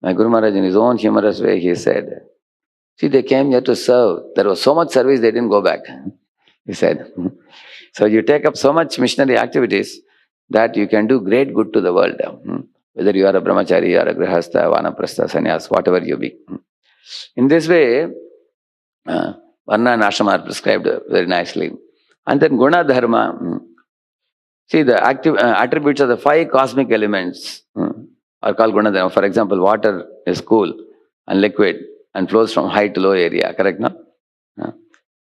My Guru Maharaj, in his own humorous way, he said, see, they came here to serve. There was so much service, they didn't go back. he said. So you take up so much missionary activities that you can do great good to the world. Whether you are a brahmachari or a grihastha, vanaprastha, sannyas, whatever you be. In this way, varna and ashrama are prescribed very nicely. And then guna dharma. See, the attributes of the 5 cosmic elements are called guna dharma. For example, water is cool and liquid and flows from high to low area, correct, no?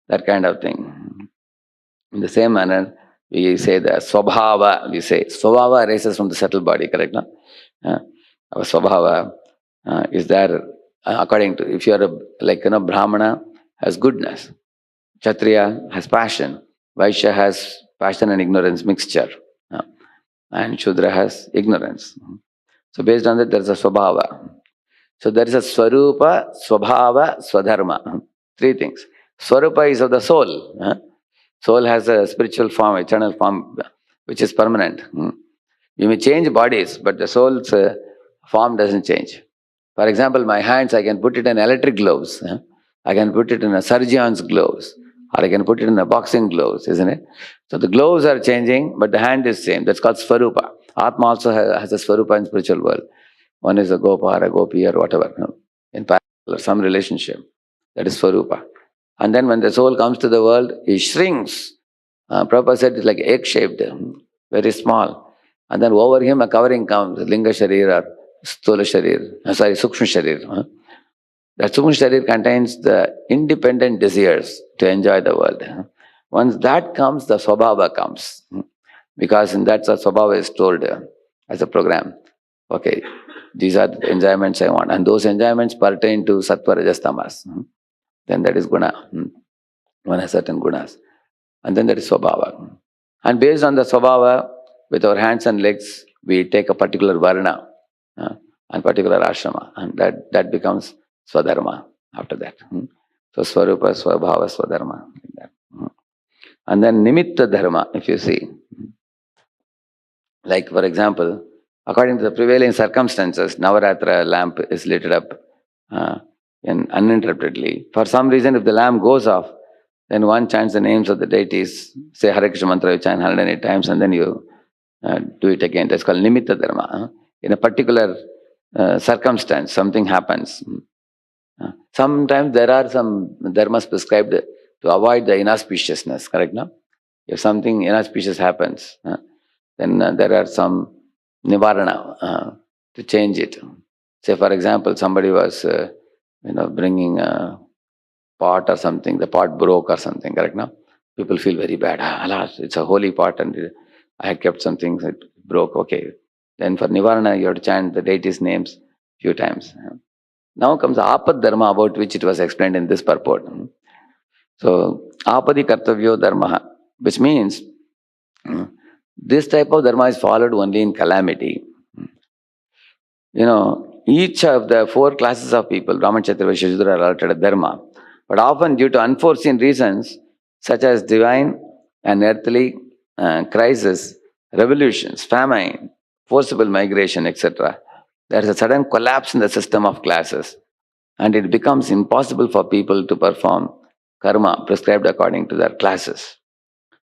That kind of thing. In the same manner, we say the swabhava, we say. Swabhava arises from the subtle body, correct, no? Our swabhava is there according to, if you are Brahmana has goodness, Kshatriya has passion, Vaishya has passion and ignorance mixture, and Shudra has ignorance. So based on that, there is a swabhava. So there is a swarupa, swabhava, sva-dharma. 3 things. Swarupa is of the soul. Soul has a spiritual form, eternal form, which is permanent. You may change bodies, but the soul's form doesn't change. For example, my hands, I can put it in electric gloves. I can put it in a surgeon's gloves. Or I can put it in a boxing gloves, isn't it? So the gloves are changing, but the hand is same. That's called Swarupa. Atma also has a Swarupa in spiritual world. One is a Gopa or a Gopi or whatever, in parallel or some relationship. That is Swarupa. And then when the soul comes to the world, it shrinks. Prabhupada said it's like egg-shaped, very small. And then over him a covering comes, Linga Sharir or Stula Sharir, Sukshma Sharir. That Sukshma Sharir contains the independent desires to enjoy the world. Once that comes, the Swabhava comes. Because in that Swabhava is told as a program. Okay, these are the enjoyments I want. And those enjoyments pertain to Sattva, Rajas, Tamas. Then that is Guna. One has certain Gunas. And then that is Swabhava. And based on the Swabhava, with our hands and legs, we take a particular Varna and particular Ashrama. And that becomes Swadharma after that. So Swarupa, Swabhava, Swadharma. And then Nimitta Dharma, if you see. Like for example, according to the prevailing circumstances, Navaratra lamp is lit up uninterruptedly. For some reason, if the lamp goes off, then one chants the names of the deities, say Hare Krishna mantra, you chant 108 times, and then you do it again. That's called Nimitta Dharma. In a particular circumstance, something happens. Sometimes there are some dharmas prescribed to avoid the inauspiciousness, correct, no? If something inauspicious happens, then there are some nivarana to change it. Say, for example, somebody was bringing a pot or something, the pot broke or something, correct, no? People feel very bad. Alas, it's a holy pot and I had kept something that broke, okay. Then for nivarana, you have to chant the deities' names few times. Now comes apad dharma, about which it was explained in this purport. So, apadi kartavyo dharma, which means this type of dharma is followed only in calamity. Each of the 4 classes of people, Brahman, Kshatriya, Vaishya, Shudra, are allotted a dharma. But often due to unforeseen reasons, such as divine and earthly crisis, revolutions, famine, forcible migration, etc., there is a sudden collapse in the system of classes. And it becomes impossible for people to perform karma prescribed according to their classes.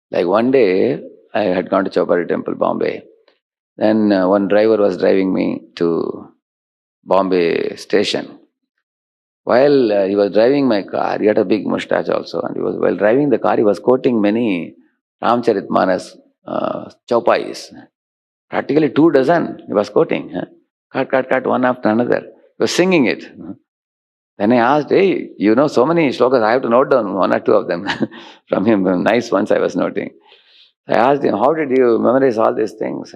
Like one day, I had gone to Chowpatty Temple, Bombay. Then one driver was driving me to Bombay station. While he was driving my car, he had a big mustache also, and while driving the car, he was quoting many Ramcharitmanas chaupais. Practically 2 dozen he was quoting. Cut, one after another. He was singing it. Then I asked, hey, you know so many shlokas, I have to note down 1 or 2 of them from him. Nice ones I was noting. I asked him, how did you memorize all these things?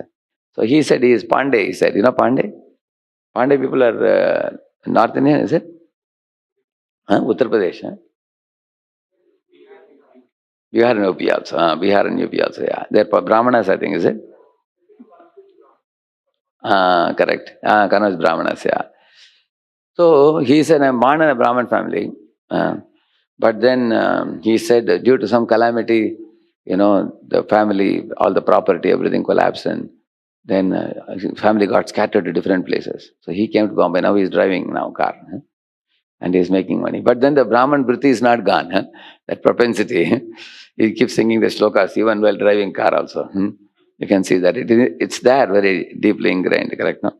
So he said he is Pandey. He said, you know Pandey? Pandey people are North Indian, is it? Uttar Pradesh. Bihar and UP also. Bihar and UP also, yeah. They're Brahmanas, I think, is it? Correct. Kannada Brahmanas, yeah. So he said, I'm born in a Brahman family. But then he said, due to some calamity, the family, all the property, everything collapsed, and then family got scattered to different places. So he came to Bombay. Now he's driving car. and he's making money. But then the Brahman vritti is not gone, huh? That propensity. He keeps singing the shlokas even while driving car also. You can see that it's there, very deeply ingrained, correct? No?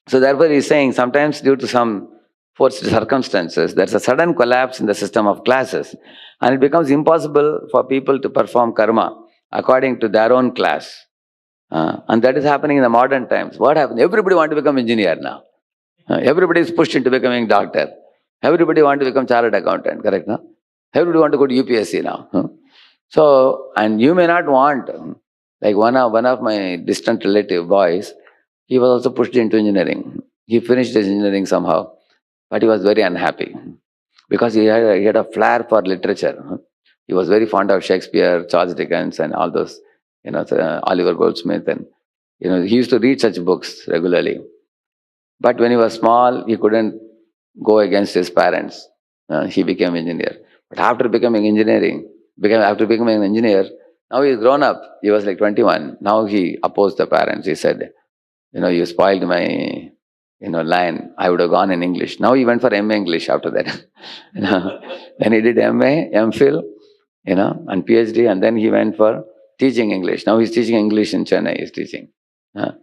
So therefore he is saying sometimes due to some forced circumstances, there's a sudden collapse in the system of classes, and it becomes impossible for people to perform karma according to their own class. And that is happening in the modern times. What happened? Everybody wants to become engineer now. Everybody is pushed into becoming doctor. Everybody wants to become chartered accountant, correct? No? Everybody wants to go to UPSC now. So, and you may not want, like one of my distant relative boys, he was also pushed into engineering. He finished his engineering somehow, but he was very unhappy because he had a flair for literature. He was very fond of Shakespeare, Charles Dickens, and all those, Oliver Goldsmith, and he used to read such books regularly. But when he was small, he couldn't go against his parents. He became engineer. But after becoming an engineer, now he's grown up. He was like 21. Now he opposed the parents. He said, you spoiled my, line. I would have gone in English. Now he went for MA English after that. Then he did MA, MPhil, and PhD, and then he went for teaching English. Now he's teaching English in Chennai. He's teaching. So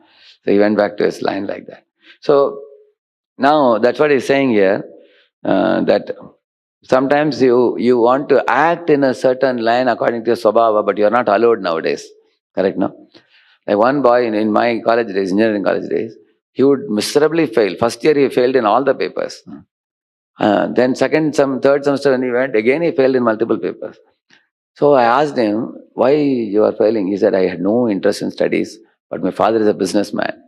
he went back to his line like that. So now that's what he's saying here, that sometimes you want to act in a certain line according to your swabhava, but you're not allowed nowadays. Correct, no? Like one boy in my college days, engineering college days, he would miserably fail. First year he failed in all the papers. Then third semester when he went, again he failed in multiple papers. So I asked him, why you are failing? He said, I had no interest in studies, but my father is a businessman.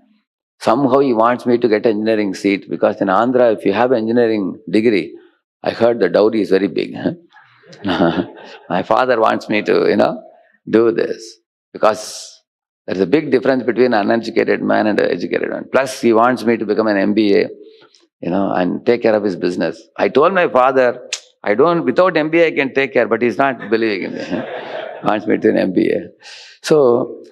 Somehow he wants me to get an engineering seat, because in Andhra, if you have an engineering degree, I heard the dowry is very big. My father wants me to, do this, because there's a big difference between an uneducated man and an educated man. Plus, he wants me to become an MBA, and take care of his business. I told my father, without MBA I can take care, but he's not believing in me. He wants me to do an MBA. So,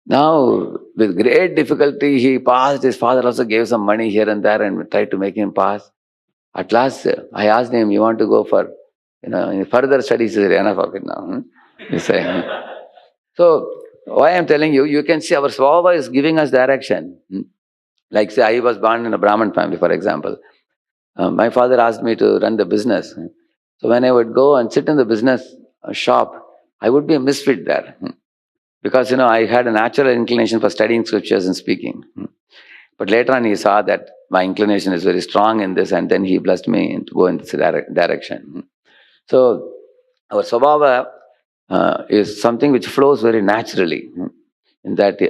now, with great difficulty, he passed. His father also gave some money here and there and tried to make him pass. At last, I asked him, you want to go for, further studies? He said, enough of it now. He said. So, why I'm telling you, you can see our svabhava is giving us direction. Like say, I was born in a Brahmin family, for example. My father asked me to run the business. So when I would go and sit in the business shop, I would be a misfit there. Because, I had a natural inclination for studying scriptures and speaking. But later on, he saw that my inclination is very strong in this, and then he blessed me to go in this direction. So, our svabhava is something which flows very naturally. In that,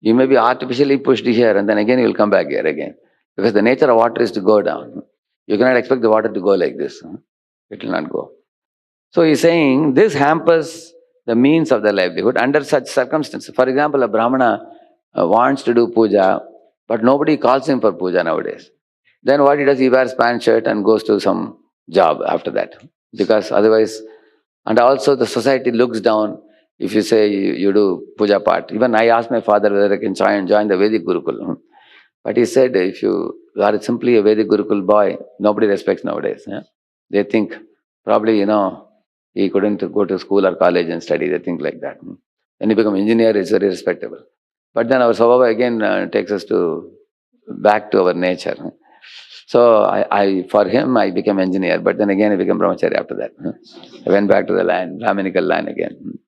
you may be artificially pushed here, and then again you will come back here again. Because the nature of water is to go down. You cannot expect the water to go like this. It will not go. So, he's saying this hampers the means of their livelihood under such circumstances. For example, a Brahmana wants to do puja, but nobody calls him for puja nowadays. Then what he does, he wears pant shirt and goes to some job after that. Because otherwise, and also the society looks down if you say you do puja part. Even I asked my father whether I can join the Vedic Gurukul. But he said, if you are simply a Vedic Gurukul boy, nobody respects nowadays. They think probably, he couldn't go to school or college and study. They think like that. When he become engineer, it's very respectable. But then our svabhava again takes us back to our nature. So for him, I became engineer. But then again, I became brahmachari after that. I went back to the line, Brahminical line again.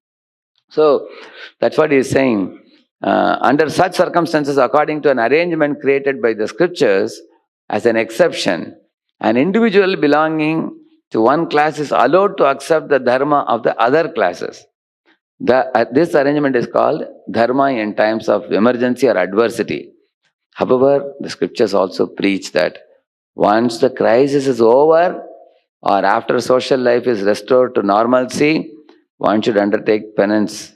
So that's what he is saying. Under such circumstances, according to an arrangement created by the scriptures, as an exception, an individual belonging to one class is allowed to accept the dharma of the other classes. This arrangement is called dharma in times of emergency or adversity. However, the scriptures also preach that once the crisis is over or after social life is restored to normalcy, one should undertake penance.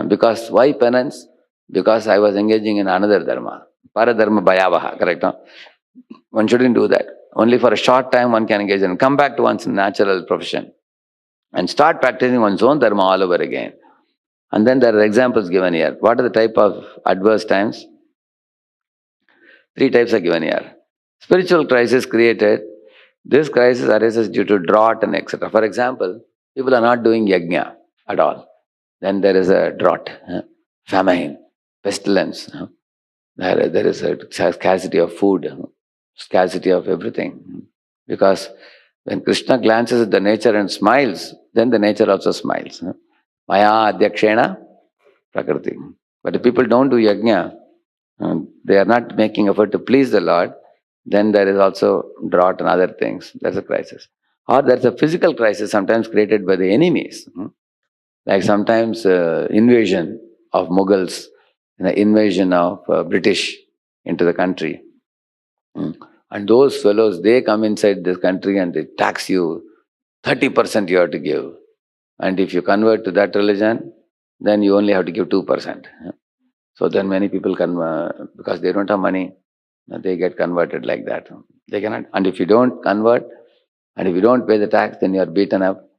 Because why penance? Because I was engaging in another dharma. Paradharma bhayavaha, correct? No? One shouldn't do that. Only for a short time one can engage and come back to one's natural profession and start practicing one's own dharma all over again. And then there are examples given here. What are the type of adverse times? 3 types are given here. Spiritual crisis created. This crisis arises due to drought and etc. For example, people are not doing yajna at all. Then there is a drought, famine, pestilence. There is a scarcity of food, scarcity of everything. Because when Krishna glances at the nature and smiles, then the nature also smiles. Maya adhyakshena prakriti. But if people don't do yajna, they are not making effort to please the Lord, then there is also drought and other things. That's a crisis. Or there's a physical crisis sometimes created by the enemies. Like sometimes invasion of Mughals, invasion of British into the country. And those fellows, they come inside this country and they tax you, 30% you have to give. And if you convert to that religion, then you only have to give 2%. So then many people can, because they don't have money, they get converted like that. They cannot. And if you don't convert, and if you don't pay the tax, then you are beaten up.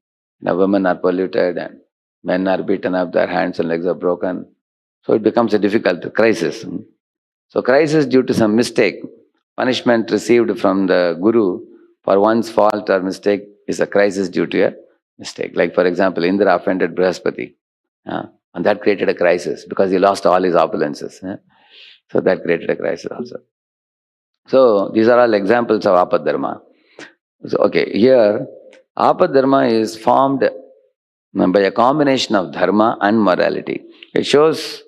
Now women are polluted and men are beaten up, their hands and legs are broken. So it becomes a difficult crisis. So crisis due to some mistake, punishment received from the Guru for one's fault or mistake is a crisis due to a mistake. Like for example, Indra offended Brihaspati. And that created a crisis because he lost all his opulences. So that created a crisis also. So these are all examples of apadharma. So, okay, here apadharma is formed by a combination of dharma and morality. It shows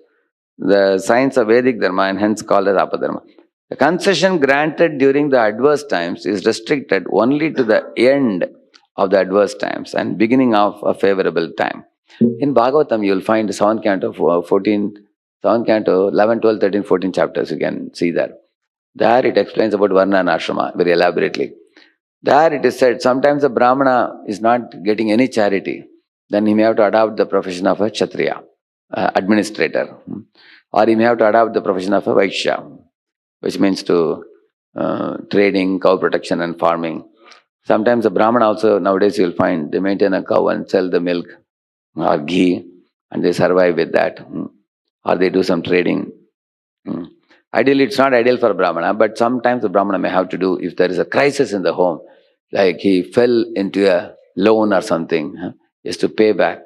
the signs of Vedic dharma and hence called as apadharma. The concession granted during the adverse times is restricted only to the end of the adverse times and beginning of a favorable time. In Bhagavatam, you will find 7 canto, 11, 12, 13, 14 chapters. You can see that. There it explains about Varna and Ashrama very elaborately. There it is said, sometimes a Brahmana is not getting any charity. Then he may have to adopt the profession of a Kshatriya, administrator. Or he may have to adopt the profession of a Vaishya, which means to trading, cow protection and farming. Sometimes a Brahmana also, nowadays you will find, they maintain a cow and sell the milk or ghee and they survive with that. Or they do some trading. Ideally, it's not ideal for a Brahmana, but sometimes the Brahmana may have to do, if there is a crisis in the home, like he fell into a loan or something, he has to pay back.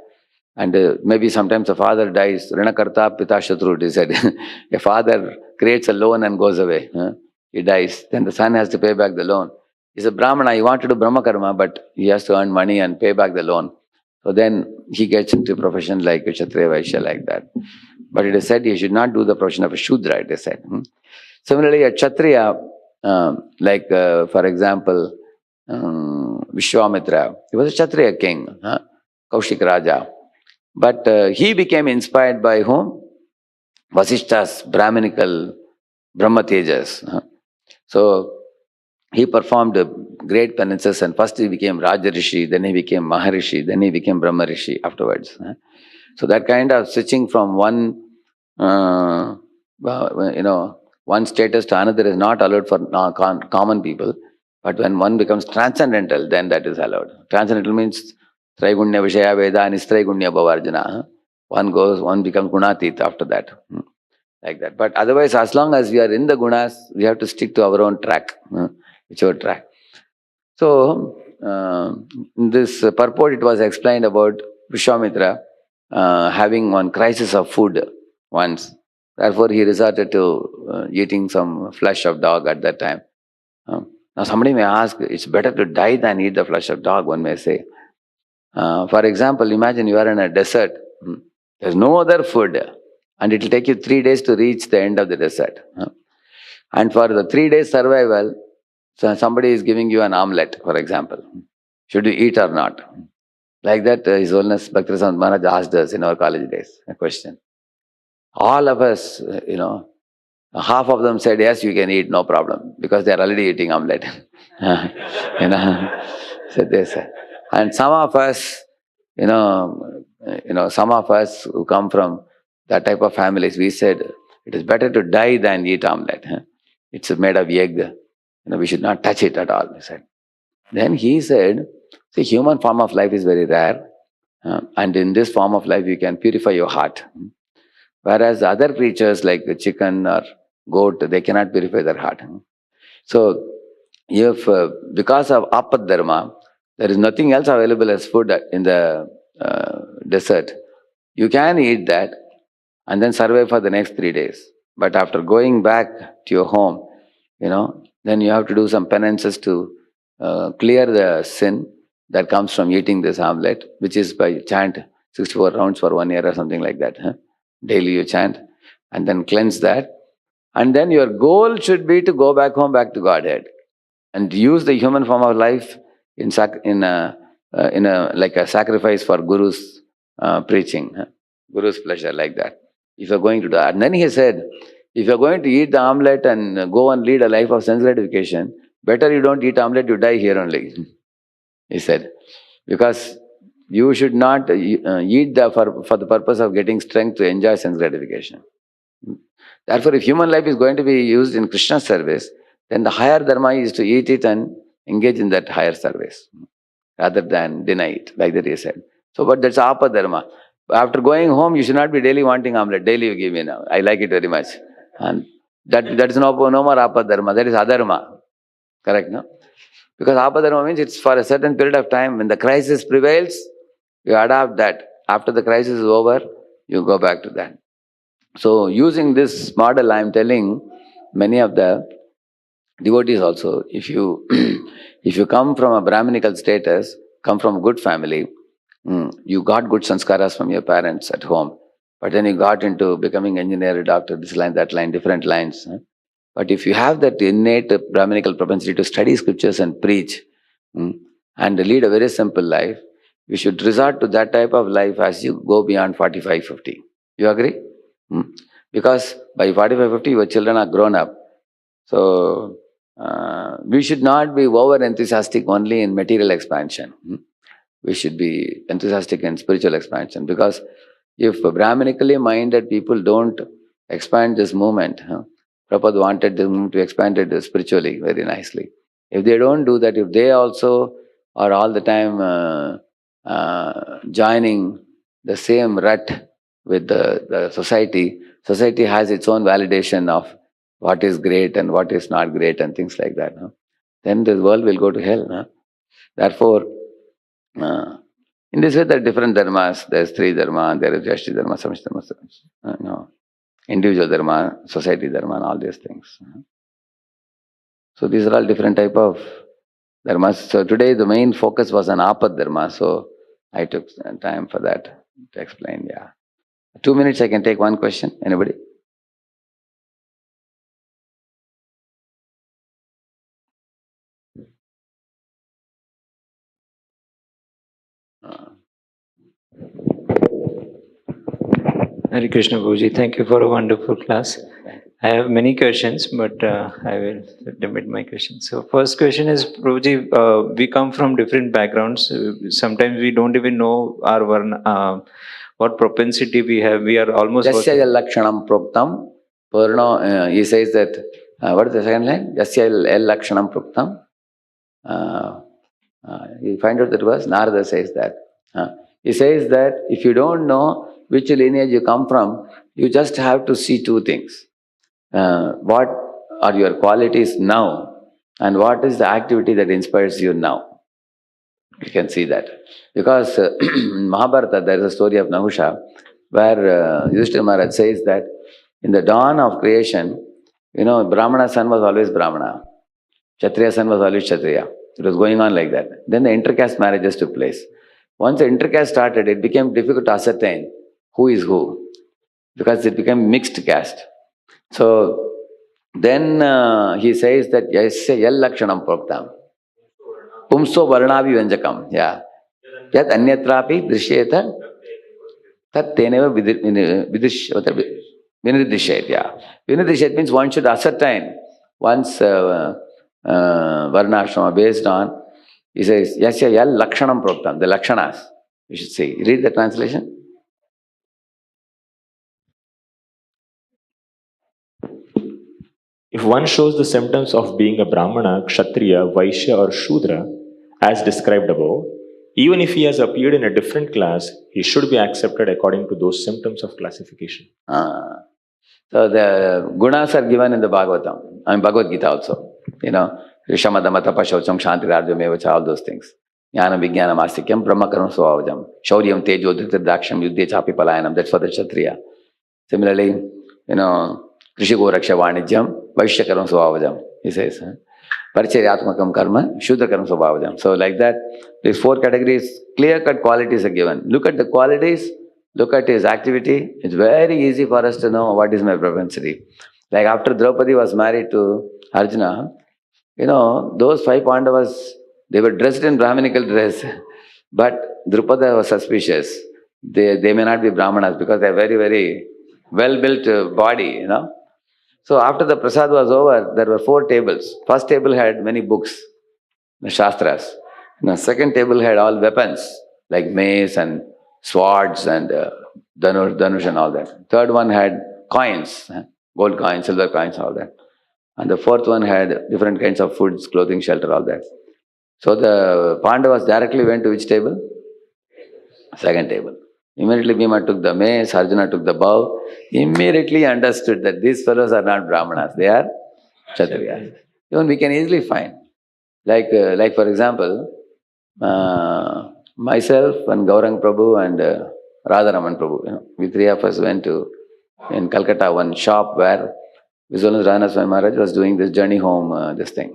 And maybe sometimes a father dies, Rinakarta Pita Shatrut, he said. A father creates a loan and goes away. He dies, then the son has to pay back the loan. He's a Brahmana, he wanted to do Brahma Karma, but he has to earn money and pay back the loan. So then he gets into a profession like a Kshatriya Vaishya, like that. But it is said he should not do the profession of a Shudra, it is said. Similarly, a Kshatriya, for example, Vishwamitra, he was a Kshatriya king, Kaushik Raja. But he became inspired by whom? Vasishta's Brahminical Brahma Tejas. So he performed great penances and first he became Raja Rishi, then he became Maharishi, then he became Brahma Rishi afterwards. So that kind of switching from one status to another is not allowed for common people. But when one becomes transcendental, then that is allowed. Transcendental means Traigunya Vishaya Veda and Istraigunya Bhavarjana. One becomes Gunatit after that. Like that. But otherwise, as long as we are in the gunas, we have to stick to our own track, whichever track. So, in this purport, it was explained about Vishwamitra having one crisis of food once. Therefore, he resorted to eating some flesh of dog at that time. Now, somebody may ask, it's better to die than eat the flesh of dog, one may say. For example, imagine you are in a desert. There's no other food. And it will take you 3 days to reach the end of the desert. And for the 3 days survival, so somebody is giving you an omelette, for example. Should you eat or not? Like that, His Holiness Bhaktivinoda Maharaj asked us in our college days a question. All of us, half of them said, yes, you can eat, no problem, because they are already eating omelette. So they said. And some of us, some of us who come from that type of families, we said, it is better to die than eat omelette. It's made of egg. We should not touch it at all, he said. Then he said, see, human form of life is very rare. And in this form of life, you can purify your heart. Whereas other creatures like chicken or goat, they cannot purify their heart. So if because of apad dharma, there is nothing else available as food in the desert, you can eat that and then survive for the next 3 days. But after going back to your home, then you have to do some penances to clear the sin that comes from eating this omelette, which is by chant 64 rounds for 1 year or something like that. Daily you chant and then cleanse that. And then your goal should be to go back home, back to Godhead, and use the human form of life like a sacrifice for Guru's preaching, Guru's pleasure, like that. If you're going to do that. And then he said, if you're going to eat the omelette and go and lead a life of sense gratification, better you don't eat omelette, you die here only, he said. Because you should not eat for the purpose of getting strength to enjoy sense gratification. Therefore, if human life is going to be used in Krishna's service, then the higher dharma is to eat it and engage in that higher service, rather than deny it, like that he said. So, but that's apa dharma. After going home, you should not be daily wanting omelette. Daily you give me now. I like it very much. And that is no more apa dharma. That is adharma. Correct, no? Because apa dharma means it's for a certain period of time. When the crisis prevails, you adopt that. After the crisis is over, you go back to that. So, using this model, I am telling many of the devotees also, if you if you come from a Brahminical status, come from a good family, you got good sanskaras from your parents at home, but then you got into becoming engineer, doctor, this line, that line, different lines. But if you have that innate Brahminical propensity to study scriptures and preach, and lead a very simple life, you should resort to that type of life as you go beyond 45, 50. You agree? Because by 45, 50, your children are grown up. So, we should not be over enthusiastic only in material expansion. We should be enthusiastic in spiritual expansion. Because if Brahminically minded people don't expand this movement, Prabhupada wanted the movement to expand it spiritually very nicely. If they don't do that, if they also are all the time joining the same rut with the society, society has its own validation of what is great and what is not great and things like that. Then the world will go to hell. Therefore, in this way there are different dharmas. There is three dharma, there is Yashti dharma, Samishti dharma, individual dharma, society dharma, and all these things. So these are all different type of dharmas. So today the main focus was on apad dharma, so I took time for that to explain. 2 minutes I can take one question. Anybody? Hare Krishna Guruji, thank you for a wonderful class. I have many questions, but I will limit my questions. So first question is, Prabhuji, we come from different backgrounds. Sometimes we don't even know our what propensity we have. We are almost... Jasya yallakshanam proktam. Purno, he says that, what is the second line? Jasya yallakshanam proktam. You find out that verse? Narada says that. He says that if you don't know which lineage you come from, you just have to see two things. What are your qualities now, and what is the activity that inspires you now? You can see that. Because in Mahabharata there is a story of Nahusha, where Yudhishthira Maharaj says that in the dawn of creation, Brahmana's son was always Brahmana, Kshatriya's son was always Kshatriya. It was going on like that. Then the intercaste marriages took place. Once the intercaste started, it became difficult to ascertain who is who, because it became mixed caste. So then he says that Yasya yallakshanam proktam pumso varnavi vyanjakam. Yat anyatrapi drishyeta tat teneva vinidrishyet. Vinidrishyet means one should ascertain one's varnashrama based on, he says, Yasya yallakshanam proktam, the lakshanas. You should see. Read the translation. If one shows the symptoms of being a Brahmana, Kshatriya, Vaishya or Shudra, as described above, even if he has appeared in a different class, he should be accepted according to those symptoms of classification. So the gunas are given in the Bhagavatam, and Bhagavad Gita also. Shamadama Tapa Shaucham Shanti Rājño, all those things. Jnana Vijnana Mastikyam Brahma Karma Svabhavajam Shauryam Tejo Dhritar Daksham Yuddhe Chapi Palayanam. That's for the Kshatriya. Similarly, Krishi Goraksha Vanijyam Vaishya Karma Svabhavajam, he says. Paricharyatmakam Karma Shudra Karma Svabhavajam. So like that, these four categories, clear-cut qualities are given. Look at the qualities, look at his activity. It's very easy for us to know what is my propensity. Like after Draupadi was married to Arjuna, those 5 Pandavas, they were dressed in Brahminical dress, but Drupada was suspicious. They may not be Brahmanas because they have very, very well-built body, So after the prasad was over, there were 4 tables. First table had many books, the Shastras. The second table had all weapons, like mace and swords and dhanush and all that. Third one had coins, gold coins, silver coins, all that. And the fourth one had different kinds of foods, clothing, shelter, all that. So the Pandavas directly went to which table? Second table. Immediately Bhima took the mace, Arjuna took the bow. Immediately understood that these fellows are not Brahmanas, they are Kshatriyas. Even we can easily find. Like for example, myself and Gaurang Prabhu and Radharaman Prabhu, we 3 of us went to, in Calcutta, one shop where Visual Rana Swami Maharaj was doing this journey home, this thing,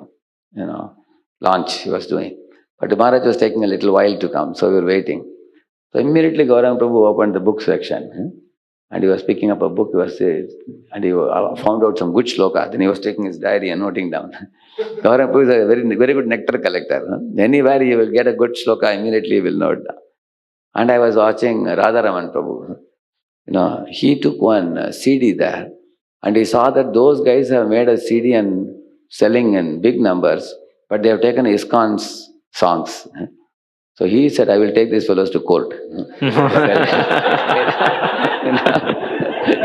launch he was doing. But the Maharaj was taking a little while to come, so we were waiting. So immediately Gaurang Prabhu opened the book section and he was picking up a book, and he found out some good shloka. Then he was taking his diary and noting down. Gaurang Prabhu is a very, very good nectar collector. Anywhere he will get a good shloka, immediately he will note down. And I was watching Radharaman Prabhu. He took one CD there and he saw that those guys have made a CD and selling in big numbers, but they have taken ISKCON's songs. So he said, I will take these fellows to court.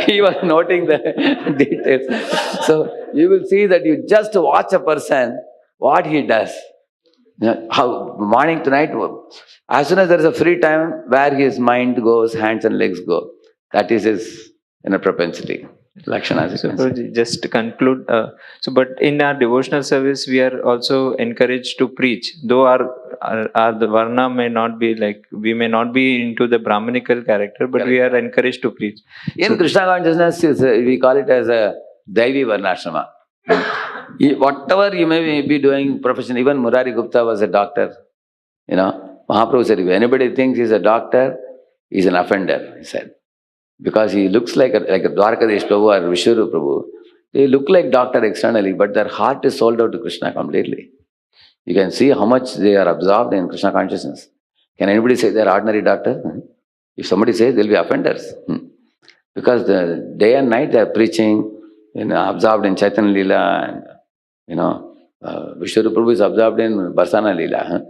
He was noting the details. So you will see that you just watch a person, what he does. How morning to night, as soon as there is a free time, where his mind goes, hands and legs go. That is his propensity. Lakshana. So just to conclude, but in our devotional service, we are also encouraged to preach. Though the Varna may not be we may not be into the Brahminical character, but we are encouraged to preach. In Krishna consciousness, we call it as a Daivi Varnashrama. Whatever you may be doing profession, even Murari Gupta was a doctor. Mahaprabhu said, if anybody thinks he's a doctor, he's an offender, he said. Because he looks like a Dwarkadesh Prabhu or Vishwarup Prabhu. They look like doctor externally, but their heart is sold out to Krishna completely. You can see how much they are absorbed in Krishna consciousness. Can anybody say they are ordinary doctor? If somebody says, they'll be offenders. Because the day and night they are preaching, absorbed in Chaitanya Leela, and Vishwarup Prabhu is absorbed in Barsana Leela.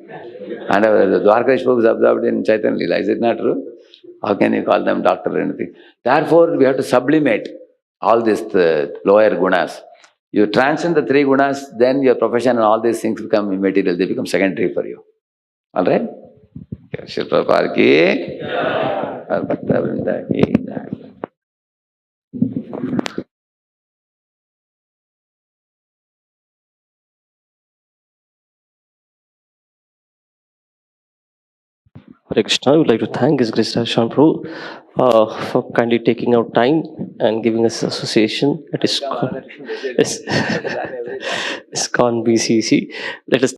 And Dwarkadesh Prabhu is absorbed in Chaitanya Leela. Is it not true? How can you call them doctor or anything? Therefore, we have to sublimate all these lower gunas. You transcend the 3 gunas, then your profession and all these things become immaterial. They become secondary for you. All right? Shri Prabhupada ki, Bhakta Vrinda ki. Hare Krishna. I would like to thank His Grace Radheshyam Prabhu for kindly taking out time and giving us association at ISKCON BCC. Let us